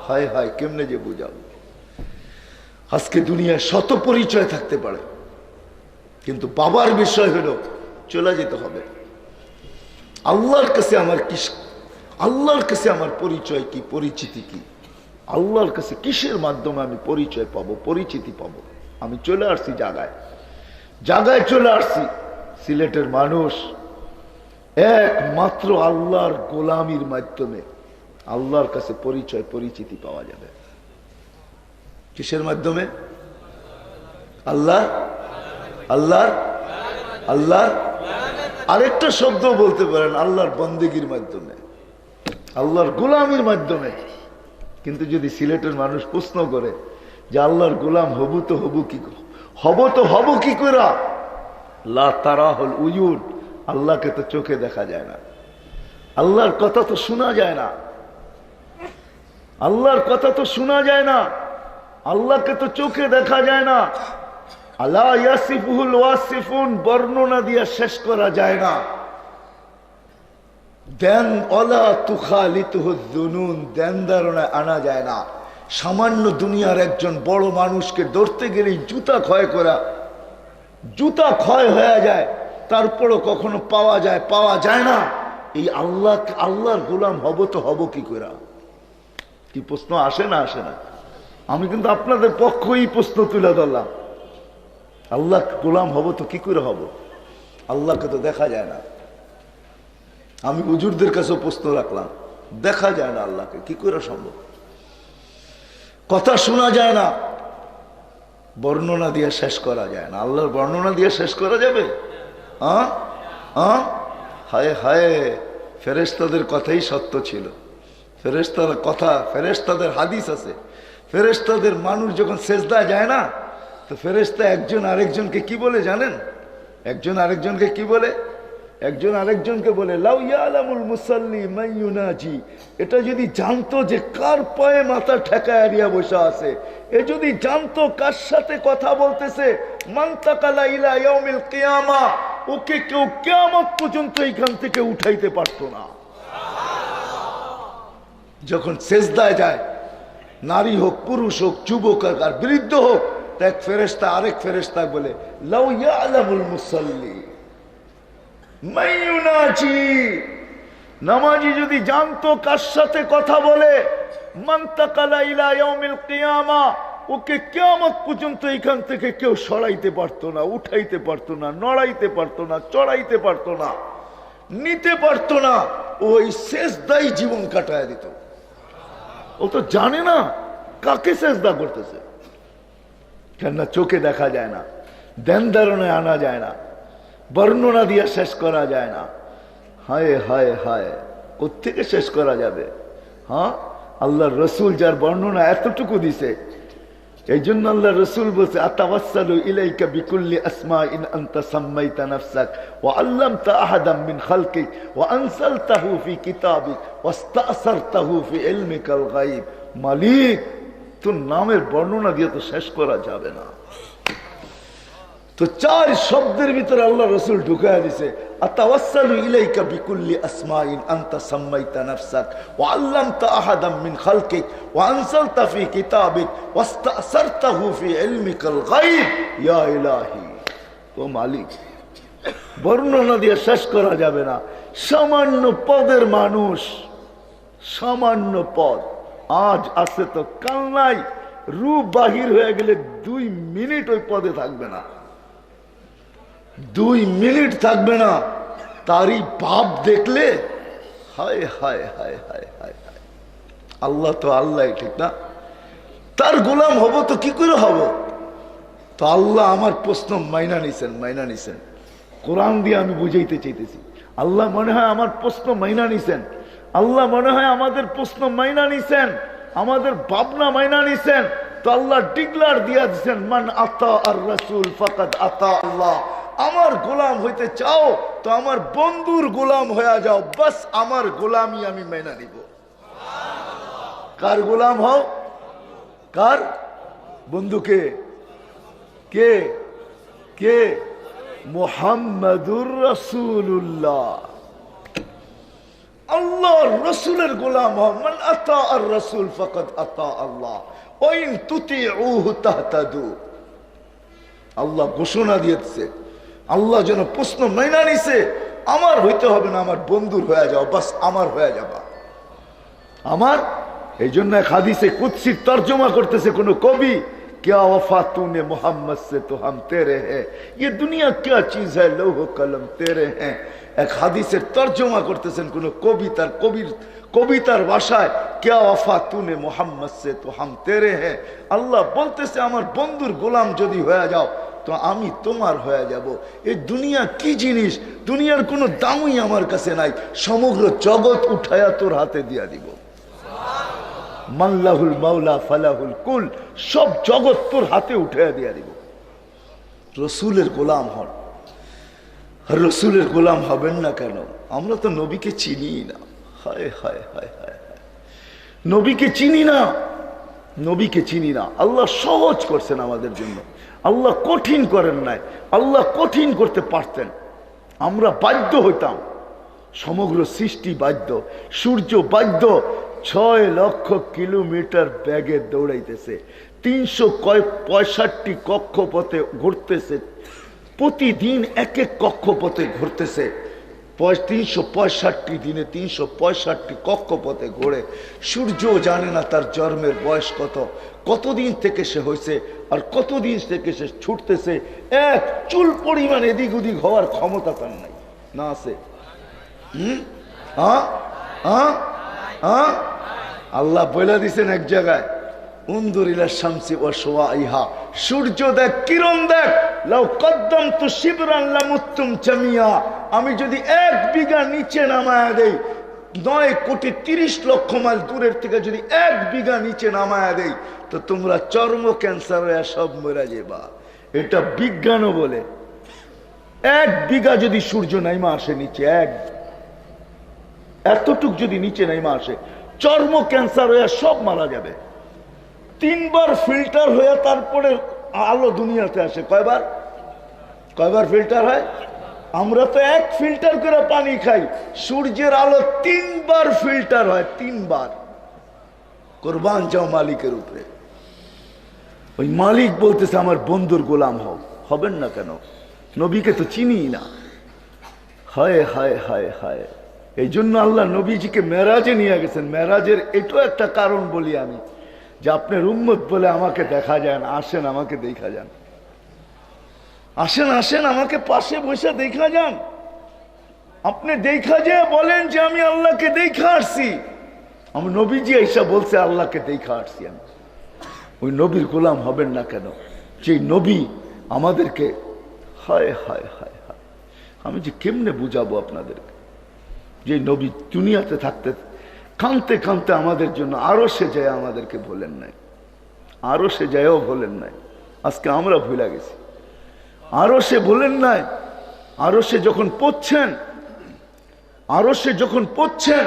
[SPEAKER 1] হায় হায়, কেমনে যে বুঝাবো? আজকে দুনিয়ায় শত পরিচয় থাকতে পারে, কিন্তু বাবার বিষয় হলো চলে যেতে হবে। আল্লাহর কাছে আমার কি, আল্লাহর কাছে আমার পরিচয় কি, পরিচিতি কি? আল্লাহর কাছে কিসের মাধ্যমে আমি পরিচয় পাবো, পরিচিতি পাবো? আমি চলে আসছি জায়গায়, জায়গায় চলে আসছি। সিলেটের মানুষ একমাত্র আল্লাহর গোলামির মাধ্যমে আল্লাহর কাছে পরিচয়, পরিচিতি পাওয়া যাবে। কিসের মাধ্যমে? আল্লাহ আল্লাহর আল্লাহর আরেকটা শব্দ বলতে পারেন, আল্লাহর বন্দেগীর মাধ্যমে, আল্লাহর গোলামির মাধ্যমে। কিন্তু যদি সিলেটের মানুষ প্রশ্ন করে যে আল্লাহর গোলাম হবু তো হবু কি, হব কি করে, লা তারাহুল উয়ুন, আল্লাহকে তো চোখে দেখা যায় না, আল্লাহর কথা তো শোনা যায় না, আল্লাহর কথা তো শোনা যায় না, আল্লাহকে তো চোখে দেখা যায় না। আলা ইয়াসিফুল ওয়াসিফুন, বর্ণনা দিয়া শেষ করা যায় না। দেন অলা তুখালিতুহু যুনুন, দেন ধারণায় আনা যায় না। সামান্য দুনিয়ার একজন বড় মানুষকে ধরতে গেলেই জুতা ক্ষয় করা, জুতা ক্ষয় হয়ে যায়, তারপরও কখনো পাওয়া যায় না। এই আল্লাহর গোলাম হব তো হব কি করে? কি প্রশ্ন আসে না? আসে না? আমি কিন্তু আপনাদের পক্ষই প্রশ্ন তুলে ধরলাম। আল্লাহ গোলাম হব তো কি করে হব? আল্লাহকে তো দেখা যায় না। আমি হুজুরদের কাছেও প্রশ্ন রাখলাম, দেখা যায় না আল্লাহকে, কি করে সম্ভব? কথা শোনা যায় না, বর্ণনা দিয়ে শেষ করা যায় না। আল্লাহর বর্ণনা দিয়ে শেষ করা যাবে? হায় হায়, ফেরেশতাদের কথাই সত্য ছিল। ফেরেশতার কথা, ফেরেশতাদের হাদিস আছে। ফেরেশতাদের মানুষ যখন সেজদায় যায় না, তো ফেরেশতা একজন আরেকজনকে কি বলে জানেন? একজন আরেকজনকে কি বলে? একজন আরেকজনকে বলে লাউ ইয়ালামুল মুসাল্লি মান ইউনাজি। এটা যদি জানতো যে কার পায়ে মাথা ঠেকায় দিয়া বসে আছে, এ যদি জানতো কার সাথে কথা বলতেছে, মান তাকালা ইলা ইয়াউমিল কিয়ামা, ওকে কেউ কিয়ামত পর্যন্ত এখান থেকে উঠাইতে পারতো না। যখন সেজদায় যায়, নারী হোক, পুরুষ হোক, যুবক হোক আর বৃদ্ধ হোক, এক ফেরেশতা আরেক ফেরেশতা বলে লাউ ইয়ালামুল মুসাল্লি মান ইউনাজি, নামাজি যদি জানতো কার সাথে কথা বলে, মান তাকালা ইলা ইয়াউমিল কিয়ামা, ওকে কিয়ামত পর্যন্ত এখান থেকে কেউ সরাইতে পারতো না, উঠাইতে পারতো না, নড়াইতে পারতো না, চড়াইতে পারতো না, নিতে পারতো না। ওই সেজদাই জীবন কাটায় দিত। ও তো জানে না কাকে সেজদা করতেছে। কেননা চোখে দেখা যায় না, ধ্যান ধারণায় আনা যায় না, বর্ণনা দিয়ে শেষ করা যায় না। হায় হায় হায়, কোত্থেকে শেষ করা যাবে? হ্যাঁ, আল্লাহর রসুল যার বর্ণনা এতটুকু দিছে, এই জন্য আল্লাহ রসুল বলছে আতাওয়াসসালু ইলাইকা বিকুল্লি আসমাইন আনতা সাম্মাইতা নাফসাক ওয়া আল্লামতা আহাদাম মিন খালকিক ওয়া আনসালতাহু ফি কিতাবিক ওয়াস্তাসারতাহু ফি ইলমিকাল গায়ব। মালিক, তোর নামের বর্ণনা দিয়ে তো শেষ করা যাবে না। তো চার শব্দের ভিতরে আল্লাহ রসুল ঢুকায় দিছে আতাওয়াসসালু ইলাইকা বিকুল্লি আসমাইন আনতা সাম্মাইতা নাফসাক ওয়া আল্লামতা আহাদাম মিন খালকিক ওয়া আনসালতা ফি কিতাবিক ওয়াস্তাসারতাহু ফি ইলমিকাল গায়ব। ইয়া ইলাহি, ও মালিক, বর্ণনা দিয়ে শেষ করা যাবে না। সামান্য পদের মানুষ, সামান্য পদ, আজ আছে তো কাল নাই। রূপ বাহির হয়ে গেলে 2 মিনিট ওই পদে থাকবে না, 2 মিনিট থাকবে না। তারই ভাব দেখলে হায় হায় হায় হায় হায় হায়। আল্লাহ তো আল্লাহ, ঠিক না? তার গোলাম হব তো কি করে হব? তো আল্লাহ আমার প্রশ্ন মাইনা নিছেন। কোরআন দিয়ে আমি বুঝাইতে চাইতেছি। আল্লাহ মনে হয় আমার প্রশ্ন মাইনা নিছেন। আল্লাহ মনে হয় আমাদের প্রশ্ন মাইনা নিছেন, আমাদের ভাবনা মাইনা নিছেন। তো আল্লাহ ডিক্লার দিয়া দিচ্ছেন মান আতা আর রাসূল ফাকাদ আতা আল্লাহ। আমার গোলাম হইতে চাও তো আমার বন্ধুর গোলাম হয়ে যাও, বাস আমার গোলামি আমি মেনে নিব। কার গোলাম হও? কার? বন্ধুকে কে? কে? মুহাম্মাদুর রাসূলুল্লাহ, আল্লাহর রাসূলের গোলাম হও। মান আতা আর রাসূল ফাকাদ আতা আল্লাহ ওয়া ইন তুতিউহু তাহতাদু। আল্লাহ ঘোষণা দিয়েছে, আল্লাহ যেন প্রশ্ন মাইনা নিছে, আমার হইতে হবে না, আমার বন্ধুর হয়ে যাও, বাস আমার হয়ে যাবা, আমার। এই জন্য এক হাদিসে কুদসির তর্জমা করতেছে কোন কবি, क्या वफा तूने मोहम्मद से तो हम तेरे हैं, ये दुनिया क्या चीज है लौह कलम तेरे हैं। এক হাদিসের তর্জমা করতেছেন কোন কবি, তার কবিতার ভাষায়, क्या वफा तूने मोहम्मद से तो हम तेरे हैं। আল্লাহ বলতেছে আমার বন্ধুর গোলাম যদি হয়ে যাও তো আমি তোমার হয়ে যাব। এই দুনিয়া কি জিনিস, দুনিয়ার কোনো দামই আমার কাছে নাই, সমগ্র জগৎ উঠায়া তোর হাতে দিয়া দিব। মাল্লাহুল মাওলা ফালাহুল কুল, সব জগৎ তোর হাতে উঠায়া দিয়া দিব। রসুলের গোলাম হন, রসুলের গোলাম হবেন না কেন? আমরা তো নবীকে চিনি না। হায় হায় হায় হায়, নবীকে চিনি না, নবীকে চিনি না। আল্লাহ সহজ করছেন আমাদের জন্য, আল্লাহ কঠিন করেন নাই। আল্লাহ কঠিন করতে পারতেন, আমরা বাধ্য হইতাম। সমগ্র সৃষ্টি বাধ্য, সূর্য বাধ্য। 6 লক্ষ কিলোমিটার বেগে দৌড়াইতেছে, 365 কক্ষপথে ঘুরতেছে, প্রতিদিন এক এক কক্ষপথে ঘুরতেছে। 365 দিনে 365 কক্ষপথে ঘোরে। সূর্য জানে না তার জন্মের বয়স কত, কতদিন থেকে সে হয়েছে আর কতদিন থেকে সে ছুটতেছে। এক চুল পরিমাণ এদিক ওদিক হওয়ার ক্ষমতা তার নাই, না আছে? আল্লাহ বলে দিছেন এক জায়গায়, উন্দুরিলা শামসি ওয়া শুআইহা, সূর্য দেখ, কিরণ দেখ। লাউ কদ্দামতু শিবরান লামুত্তুম জামিয়া, আমি যদি 1 বিঘা নিচে নামায়া দেই, 9,30,00,000 মাইল দূরের থেকে যদি 1 বিঘা নিচে নামায়া দেই, তো তোমরা চর্ম ক্যান্সার হয়ে সব মরে যাবা। এটা বিজ্ঞানও বলে। 1 বিঘা যদি সূর্য নাইমা আসে নিচে, এতটুক যদি নিচে নাইমা আসে, চর্ম ক্যান্সার হয়ে সব মারা যাবে। 3 বার ফিল্টার হয়ে তারপরে আলো দুনিয়াতে আসে। কয়বার ফিল্টার হয়? আমরা তো 1 ফিল্টার করে পানি খাই, সূর্যের আলো 3 বার ফিল্টার হয়, 3 বার। কুরবান যাও মালিকের উপরে। ওই মালিক বলতেছে আমার বন্ধুর গোলাম হও, হবেন না কেন? নবীকে তো চিনি না। হায় হায় হায় হায়, এই জন্য আল্লাহ নবীজিকে মেরাজে নিয়ে গেছেন। মেরাজের এটাও একটা কারণ বলি আমি, যে আপনার উম্মত বলে আমাকে দেখা যায় না, আসেন আমাকে দেখা যান, আসেন আসেন আমাকে পাশে বসে দেখা যান। আপনি দেখা যায় বলেন যে আমি আল্লাহকে দেখা আসছি। আমি নবীজি এইসব বলছে আল্লাহকে দেখা আসছি আমি। ওই নবীর গোলাম হবেন না কেন? যে নবী আমাদেরকে, হায় হায় হায় হায়, আমি যে কেমনে বুঝাবো আপনাদেরকে, যে নবী দুনিয়াতে থাকতে কাঁদতে কাঁদতে আমাদের জন্য আরো সে যায় আমাদেরকে বলেন নাই, আরো সে যায়ও বলেন নাই। আজকে আমরা ভুলে গেছি, আরো সে বলেন নাই। আরো সে যখন পড়ছেন, আরো সে যখন পড়ছেন,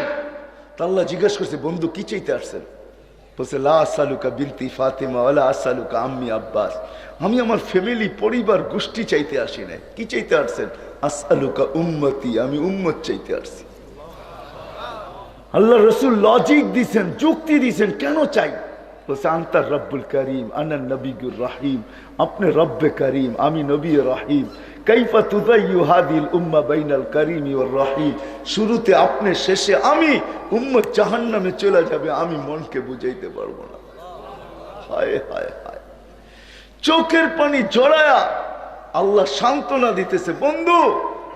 [SPEAKER 1] তা আল্লাহ জিজ্ঞেস করছে বন্ধু কি চাইতে আসছেন? বলছে লা আসআলুকা বিনতি ফাতিমা ওয়ালা আসআলুকা আম্মি আব্বাস, আমি আমার ফ্যামিলি পরিবার গোষ্ঠী চাইতে আসি নাই। কি চাইতে আসছেন? আসআলুকা উম্মতি, আমি উম্মত চাইতে আসছি। আল্লাহ রসুল লজিক দিছেন, যুক্তি দিছেন কেন চাই। বলছে আনতা রব্বুল করিম আনা নবিয়ুর রহিম, আপনি রব্বে করিম আমি নবী রহিম। কাইফা তুদাইয়ু হাদিল উম্মাহ বাইনাল করিম ওয়ার রহিম, শুরুতে আপনি শেষে আমি, উম্মত জাহান্নামে চলে যাবে, আমি মনকে বুঝাইতে পারবো না। হায় হায় হায়, চোখের পানি জড়ায়া আল্লাহ সান্ত্বনা দিতেছে, বন্ধু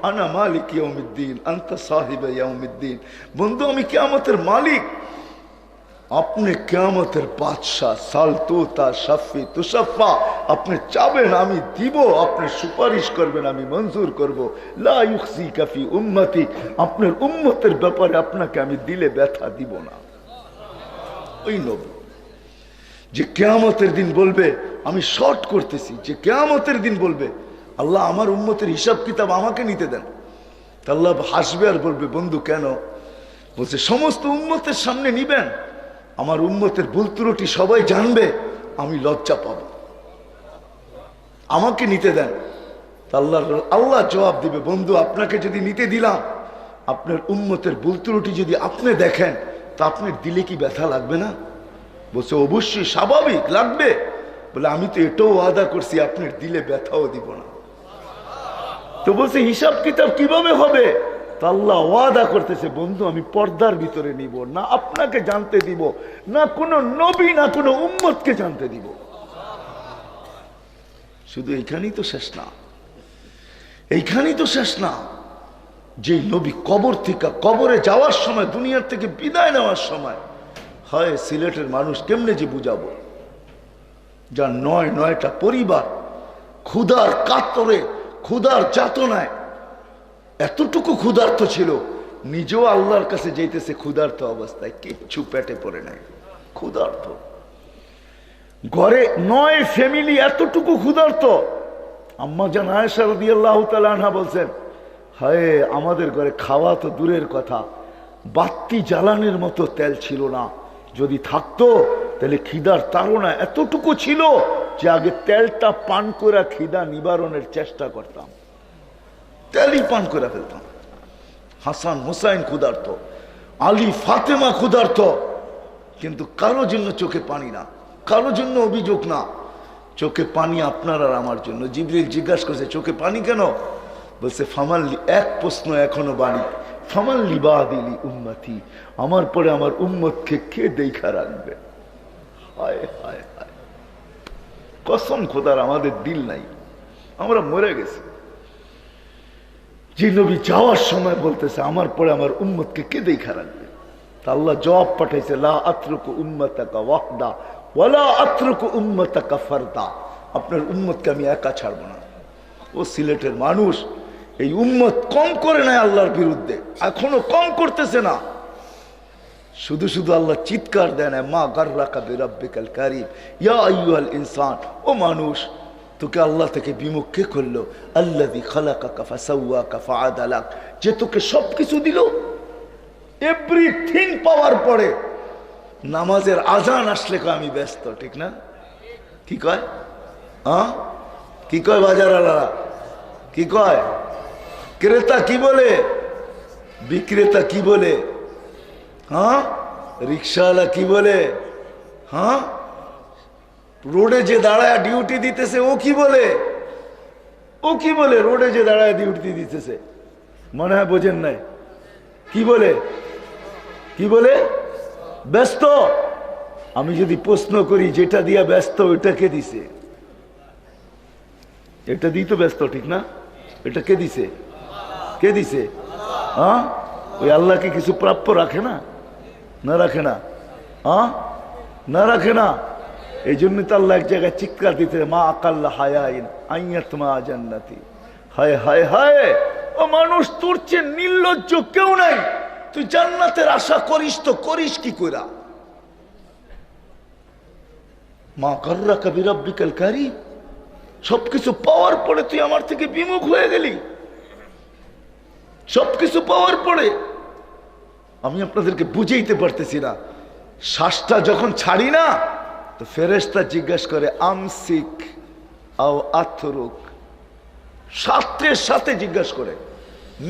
[SPEAKER 1] আনা মালিক ইয়াউমিদ্দিন আনতা সাহিবে ইয়াউমিদ্দিন, বন্ধু আমি কিয়ামতের মালিক, আপনি কিয়ামতের বাদশাহ। সালতুতা শাফি তুশাফা, আপনি চাবেন আমি দিব, আপনি সুপারিশ করবেন আমি মঞ্জুর করব। লা ইউখজিকা ফি উম্মতি, আপনার উম্মতের ব্যাপারে আপনাকে আমি দিলে ব্যথা দিব না। ওই নবী যে কিয়ামতের দিন বলবে, আমি শর্ট করতেছি, যে কিয়ামতের দিন বলবে আল্লাহ আমার উম্মতের হিসাব কিতাব আমাকে নিতে দেন, আল্লাহ হাসবে আর বলবে বন্ধু কেন? বলছে সমস্ত উম্মতের সামনে নিবেন, আমার উম্মতের ভুল ত্রুটি সবাই জানবে, আমি লজ্জা পাব, আমাকে নিতে দেন। আল্লাহ জবাব দিবে বন্ধু আপনাকে যদি নিতে দিলাম, আপনার উম্মতের ভুল ত্রুটি যদি আপনি দেখেন, তা আপনার দিলে কি ব্যথা লাগবে না? বলছে অবশ্যই স্বাভাবিক লাগবে। বলে আমি তো এটাও ওয়াদা করছি আপনার দিলে ব্যথাও দিব না। তো বলছে হিসাব কিতাব কিভাবে হবে? তা আল্লাহ ওয়াদা করতেছে বন্ধু আমি পর্দার ভিতরে নিব না, আপনাকে জানতে দিব না, কোনো নবী না কোনো উম্মতকে জানতে দিব। শুধু এইখানেই তো শেষ না, এইখানেই তো শেষ না। যে নবী কবর থেকে কবরে যাওয়ার সময়, দুনিয়ার থেকে বিদায় নেওয়ার সময়, হয় সিলেটের মানুষ কেমনে যে বুঝাবো, যার 9টা পরিবার ক্ষুধার কাতরে, ক্ষুধার যাতনায় এতটুকু ক্ষুধার্ত ছিল, নিজেও আল্লাহর কাছে যাইতেছে ক্ষুধার্ত অবস্থায়, কিচ্ছু পেটে পড়ে নাই, ক্ষুধার্ত। ঘরে 9 ফ্যামিলি এতটুকু ক্ষুধার্ত। আম্মা জান আয়েশা রাদিয়াল্লাহু তাআলা আনহা বলছেন, হায় আমাদের ঘরে খাওয়া তো দূরের কথা, বাতি জ্বালানোর মতো তেল ছিল না, যদি থাকতো তাহলে খিদার তাড়না এতটুকু ছিল যে আগে তেলটা পান করে খিদা নিবারণের চেষ্টা করতাম, তেলই পান করে ফেলতাম। হাসান হুসাইন ক্ষুধার্ত, আলী ফাতেমা ক্ষুধার্ত, কিন্তু কারো জন্য চোখে পানি না, কারো জন্য অভিযোগ না, চোখে পানি আপনার আর আমার জন্য। জিবরিল জিজ্ঞাসা করছে চোখে পানি কেন? বলছে ফামাল্লি, এক প্রশ্ন এখনো বাণী, ফামাল্লি বাদিলি উম্মতি, আমার পরে আমার উম্মতকে কে দেখা রাখবে? হায় হায় হায়, কসম খোদার আমাদের দিল নাই, আমরা মরে গেছি। যে নবী যাওয়ার সময় বলতেছে আমার পরে আমার উম্মতকে কে দেখা রাখবে, তা আল্লাহ জবাব পাঠাইছে লা আতরুকু উম্মতাকা ওয়াহদা ওয়ালা আতরুকু উম্মতাকা ফারদা, আপনার উম্মতকে আমি একা ছাড়বো না। ও সিলেটের মানুষ, এই উম্মত কম করে নাই আল্লাহর বিরুদ্ধে, এখনো কম করতেছে না, শুধু শুধু আল্লাহ চিৎকার দেয় না, মা গাররাকা বিরাব্বিকাল কারীম ইয়া আইয়ুহাল ইনসান, ও মানুষ তোকে আল্লাহ থেকে বিমুখ কে করলো? আল্লাযী খালাকাকা ফাসাওয়াকা ফাআদালাক, যে তোকে সবকিছু দিল, এভরিথিং পাওয়ার পরে নামাজের আজান আসলে কয় আমি ব্যস্ত, ঠিক না? কি কয়? হ্যাঁ কি কয় বাজারওয়ালারা? কি কয়? ক্রেতা কি বলে, বিক্রেতা কি বলে, হ্যাঁ রিক্সাওয়ালা কি বলে, হ্যাঁ রোডে যে দাঁড়ায় ডিউটি দিতেছে ও কি বলে, ও কি বলে? রোডে যে দাঁড়ায় ডিউটি দিতেছে, মনে হয় বোঝেন নাই, কি বলে? কি বলে? ব্যস্ত। আমি যদি প্রশ্ন করি যেটা দিয়া ব্যস্ত ওইটা কে দিছে? এটা দিই তো ব্যস্ত, ঠিক না? এটা কে দিছে? কে দিছে? হ্যাঁ ওই আল্লাহকে কিছু প্রাপ্য রাখে না? না রাখে না? হ্যাঁ না রাখে না? এই জন্য তো আল্লাহ এক জায়গায় চিৎকার দিতে, মা আকাল্লা হায়াইন আইয়াত মা জান্নাতি, হায় হায় হায়, ও মানুষ তোর চেয়ে নির্লজ্জ কেউ নাই, তুই জান্নাতের আশা করিস তো করিস কি কইরা? মা গাররাকা বিরাব্বিকাল কারীম, সবকিছু পাওয়ার পরে তুই আমার থেকে বিমুখ হয়ে গেলি, সবকিছু পাওয়ার পরে। আমি আপনাদেরকে বুঝাইতে পারতেছি না, শ্বাসটা যখন ছাড়ি না তো ফেরেশতা জিজ্ঞাসা করে আমসিক আও আতরুক, সাথে সাথে জিজ্ঞাসা করে,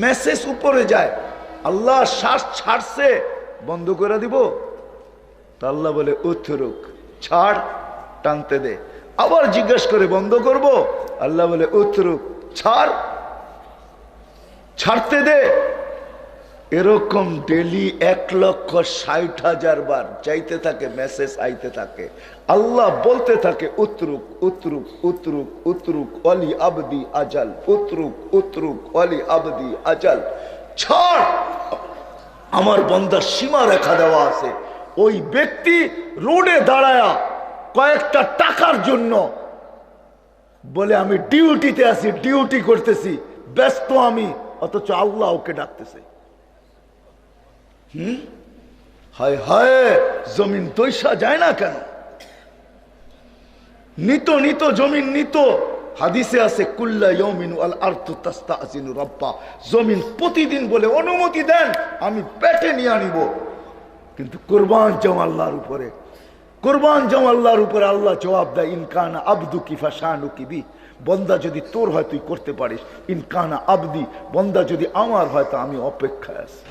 [SPEAKER 1] মেসেজ উপরে যায়, আল্লাহ শ্বাস ছাড়ছে বন্ধ করে দিব? তা আল্লাহ বলে উতরুক, ছাড়, টানতে দে। আবার জিজ্ঞাসা করে বন্ধ করব? আল্লাহ বলে উতরুক, ছাড়, ছাড়তে দে। এরকম ডেলি 1,60,000 বার চাইতে থাকে, মেসেজ আইতে থাকে, আল্লাহ বলতে থাকে উতরুক উতরুক উতরুক উতরুক ওয়ালি আবদি আজাল, উতরুক উতরুক ওয়ালি আবদি আজাল, ছাড়, আমার বান্দার সীমা রেখা দেওয়া আছে। ওই ব্যক্তি রোডে দাঁড়ায়া কয়েকটা টাকার জন্য বলে আমি ডিউটিতে আছি, ডিউটি করতেছি, ব্যস্ত আমি, অথচ আল্লাহ ওকে ডাকতেছে। হায় হায়, জমিন দৈসা যায় না কেন? নিত নিত জমিন নিত, হাদিসে আছে কুল্লা ইয়াউমিন ওয়াল আরদু তাস্তাযিনু রাব্বা, জমিন প্রতিদিন বলে অনুমতি দেন আমি পেটে নিয়ে আনিব, কিন্তু কুরবান যাও আল্লাহর উপরে, কুরবান যাও আল্লাহর উপরে। আল্লাহ জবাব দেয় ইনকানা আবদুকি ফাশানুকি বি, বন্দা যদি তোর হয় তুই করতে পারিস, ইনকানা আবদি, বন্দা যদি আমার হয় তা আমি অপেক্ষায় আছি।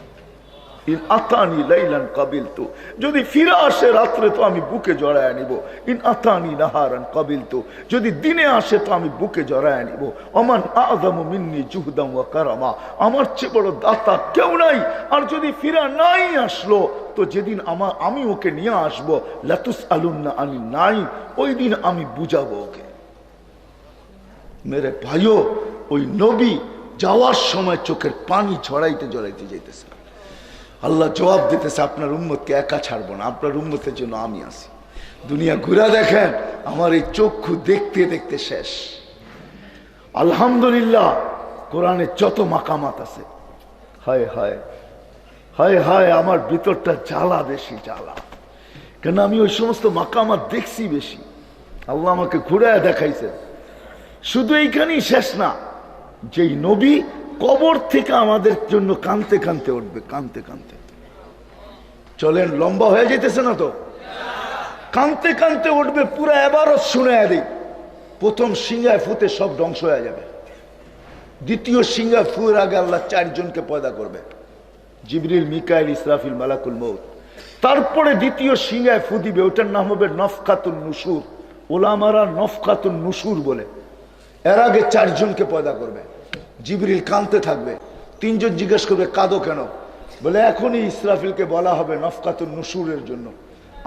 [SPEAKER 1] ইন আতানি লাইলান কাবিলতু, যদি ফিরে আসে রাত্রে তো আমি বুকে জড়ায় নিব। ইন আতানি নাহারান কাবিলতু, যদি দিনে আসে তো আমি বুকে জড়ায় নিব। ওমান আযমু মিন্নি জুহদান ওয়া কারামা, আমার চেয়ে বড় দাতা কেউ নাই। আর যদি ফিরে নাই আসলো তো যেদিন আমি ওকে নিয়ে আসবো, লাতুস আলুন্না আনি নাই, ওই দিন আমি বুঝাবো ওকে। মেরে ভাইও, ওই নবী যাওয়ার সময় চোখের পানি ঝরাইতে ঝরাইতে যাইতেছে। আল্লাহ জবাব দিতেছে, আপনার উম্মতকে একা ছাড়বো না, আপনার উম্মতের জন্য আমি আছি। দুনিয়া ঘুরা দেখেন, আমার এই চক্ষু দেখতে দেখতে শেষ। আলহামদুলিল্লাহ, কোরআনে যত মাকামাত আছে, হায় হায় হায় হায়, আমার ভিতরটা জ্বালা, বেশি জ্বালা, কেন আমি ওই সমস্ত মাকামাত দেখছি বেশি। আল্লাহ আমাকে ঘুরায় দেখাইছে। শুধু এইখানেই শেষ না, যেই নবী কবর থেকে আমাদের জন্য কানতে কানতে উঠবে, কানতে কানতে। চলেন, লম্বা হয়ে যেতেছে না তো? কানতে কানতে উঠবে, পুরো এবারও শুনে দিই। প্রথম সিংহায় ফুতে সব ধ্বংস হয়ে যাবে। দ্বিতীয় সিংহায় ফুয়ের আগে আল্লাহ 4 জনকে পয়দা করবে, জিবরিল, মিকাইল, ইসরাফিল, মালাকুল মউত। তারপরে দ্বিতীয় সিংহায় ফু দিবে, ওটার নাম হবে নফকাতুন নুশুর। ওলামারা নফকাতুন নুশুর বলে। এর আগে 4 জনকে পয়দা করবে। জিবরিল কানতে থাকবে, 3 জন জিজ্ঞেস করবে কাঁদো কেন? বলে এখনই ইসরাফিলকে বলা হবে নফকাতুন নুশুরের জন্য,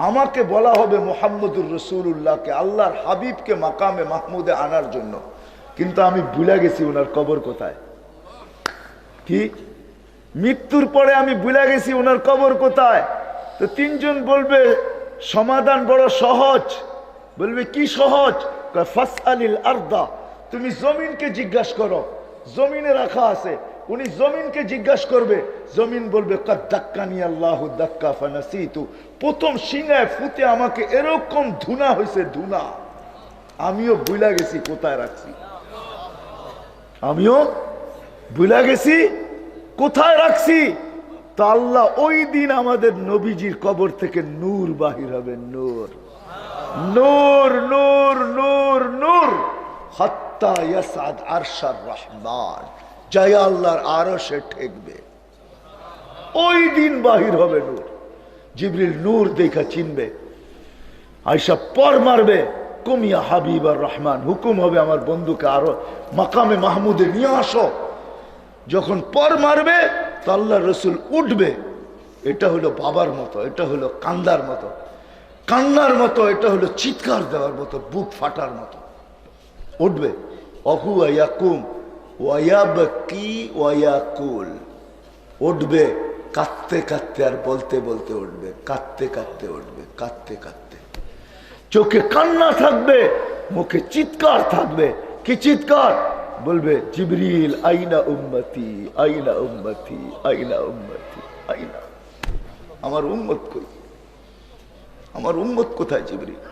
[SPEAKER 1] আমাকে বলা হবে মুহাম্মদুর রাসূলুল্লাহকে, আল্লাহর হাবিবকে মাকামে মাহমুদে আনার জন্য। কিন্তু আমি ভুলে গেছি ওনার কবর কোথায়। কি? মৃত্যুর পরে আমি ভুলে গেছি ওনার কবর কোথায়। তো 3 জন বলবে সমাধান বড় সহজ। বলবে কি সহজ? ফাসআলিল আরদা, তুমি জমিনকে জিজ্ঞাসা করো, জমিনে রাখা আছে। উনি জমিনকে জিজ্ঞাসা করবে, জমিন বলবে কাদ দাক্কানি আল্লাহু দাক্কা ফানাসিতু, প্রথম সিংহায় ফুতে আমাকে এরকম ধুনা হয়েছে, ধুনা, আমিও ভুলে গেছি কোথায় রাখছি, আমিও ভুলে গেছি কোথায় রাখছি। তো আল্লাহ ওই দিন আমাদের নবীজির কবর থেকে নূর বাহির হবে, নূর, নূর, নূর, নূর, নূর, হাত্তা ইয়াসাদ আরশার রহমান, জয় আল্লাহর আরশে ঠেকবে। ওই দিন বাহির হবে নূর। জিবরিল নূর দেখা চিনবে, আয়েশা পর মারবে, কুমিয়া হাবিবার রহমান, হুকুম হবে আমার বন্ধুকে আরো মাকামে মাহমুদে নিয়ে আসো। যখন পর মারবে তো আল্লাহ রসুল উঠবে। এটা হলো বাবার মতো, এটা হলো কান্দার মতো, কান্নার মতো, এটা হলো চিৎকার দেওয়ার মতো, বুক ফাটার মতো। উঠবে, অহুয়া ইয়াকুম ওয়ায়াবকি ওয়ায়াকুল, উঠবে কাঁদতে কাঁদতে আর বলতে বলতে উঠবে, কাঁদতে কাঁদতে উঠবে, কাঁদতে কাঁদতে। চোখে কান্না থাকবে, মুখে চিৎকার থাকবে। কি চিৎকার? বলবে জিবরিল আইনা উম্মতি, আইনা উম্মতি, আইনা উম্মতি, আইনা, আমার উম্মত কই, আমার উম্মত কোথায় জিবরিল,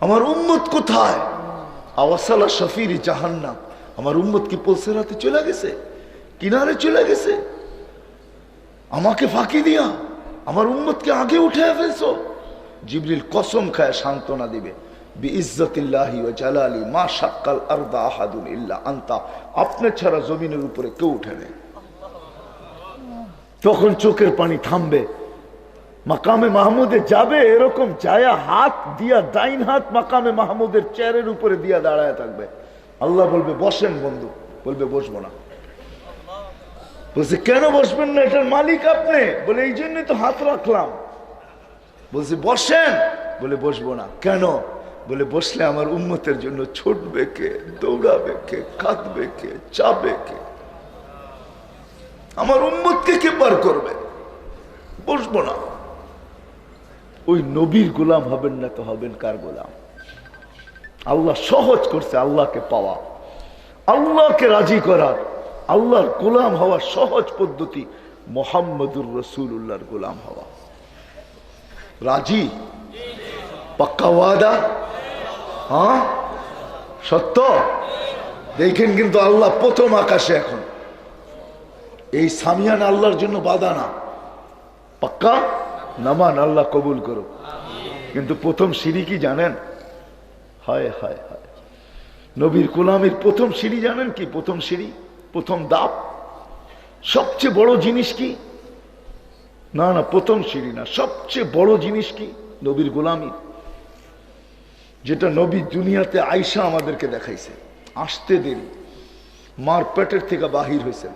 [SPEAKER 1] আমার উম্মত কোথায়? আওয়াসালা শফিরি জাহান্নাম, আমার উম্মত কি পলসেরাতে চলে গেছে, কিনারে চলে গেছে? আমাকে ফাঁকি দিয়া আমার উম্মতকে আগে উঠে ফেলছো। জিবরিল কসম খায় সান্ত্বনা দিবে, বিইজ্জতিল্লাহি ওয়া জালালি মা শাক্কাল আরদা আহাদুন ইল্লা আনতা, আপনি ছাড়া জমিনের উপরে কেউ উঠে নেই। তখন চোখের পানি থামবে, মাকামে মাহমুদে যাবে, এরকম যায়া হাত দিয়া, ডাইন হাত মাকামে মাহমুদের চেয়ারের উপরে দিয়া দাঁড়ায় থাকবে। আল্লাহ বলবে বসেন বন্ধু, বলবে বসবো না। বলছে কেন বসবেন না? এটার মালিক আপনি। বলে এই জন্যই তো হাত রাখলাম। বলছে বসেন, বলে বসবো না। কেন? বলে বসলে আমার উম্মতের জন্য ছুটবে কে, দৌড়াবে কে, কাঁদবে কে, চাবে কে, আমার উম্মতকে কে পার করবে? বসবো না। ওই নবীর গোলাম হবেন না তো হবেন কার গোলাম? আল্লাহ সহজ করছে আল্লাহকে পাওয়া, আল্লাহকে রাজি করার, আল্লাহর গোলাম হওয়ার সহজ পদ্ধতি মুহাম্মদুর রাসূলুল্লাহর গোলাম হওয়া। রাজি? পাক্কা ওয়াদা? হ্যাঁ, সত্য? দেখেন কিন্তু আল্লাহ প্রথম আকাশে এখন এই সামিয়ান আল্লাহর জন্য বাধা না, পাক্কা নামান, আল্লাহ কবুল করো। কিন্তু প্রথম সিঁড়ি কি জানেন? হায় হায় হায়, নবীর গোলামের প্রথম সিঁড়ি জানেন কি? প্রথম সিঁড়ি, প্রথম ধাপ, সবচেয়ে বড় জিনিস কি? না না, প্রথম সিঁড়ি না, সবচেয়ে বড় জিনিস কি? নবীর গোলামি। যেটা নবী দুনিয়াতে আয়েশা আমাদেরকে দেখাইছে। আসতে দেরি, মার পেটের থেকে বাহির হয়েছে,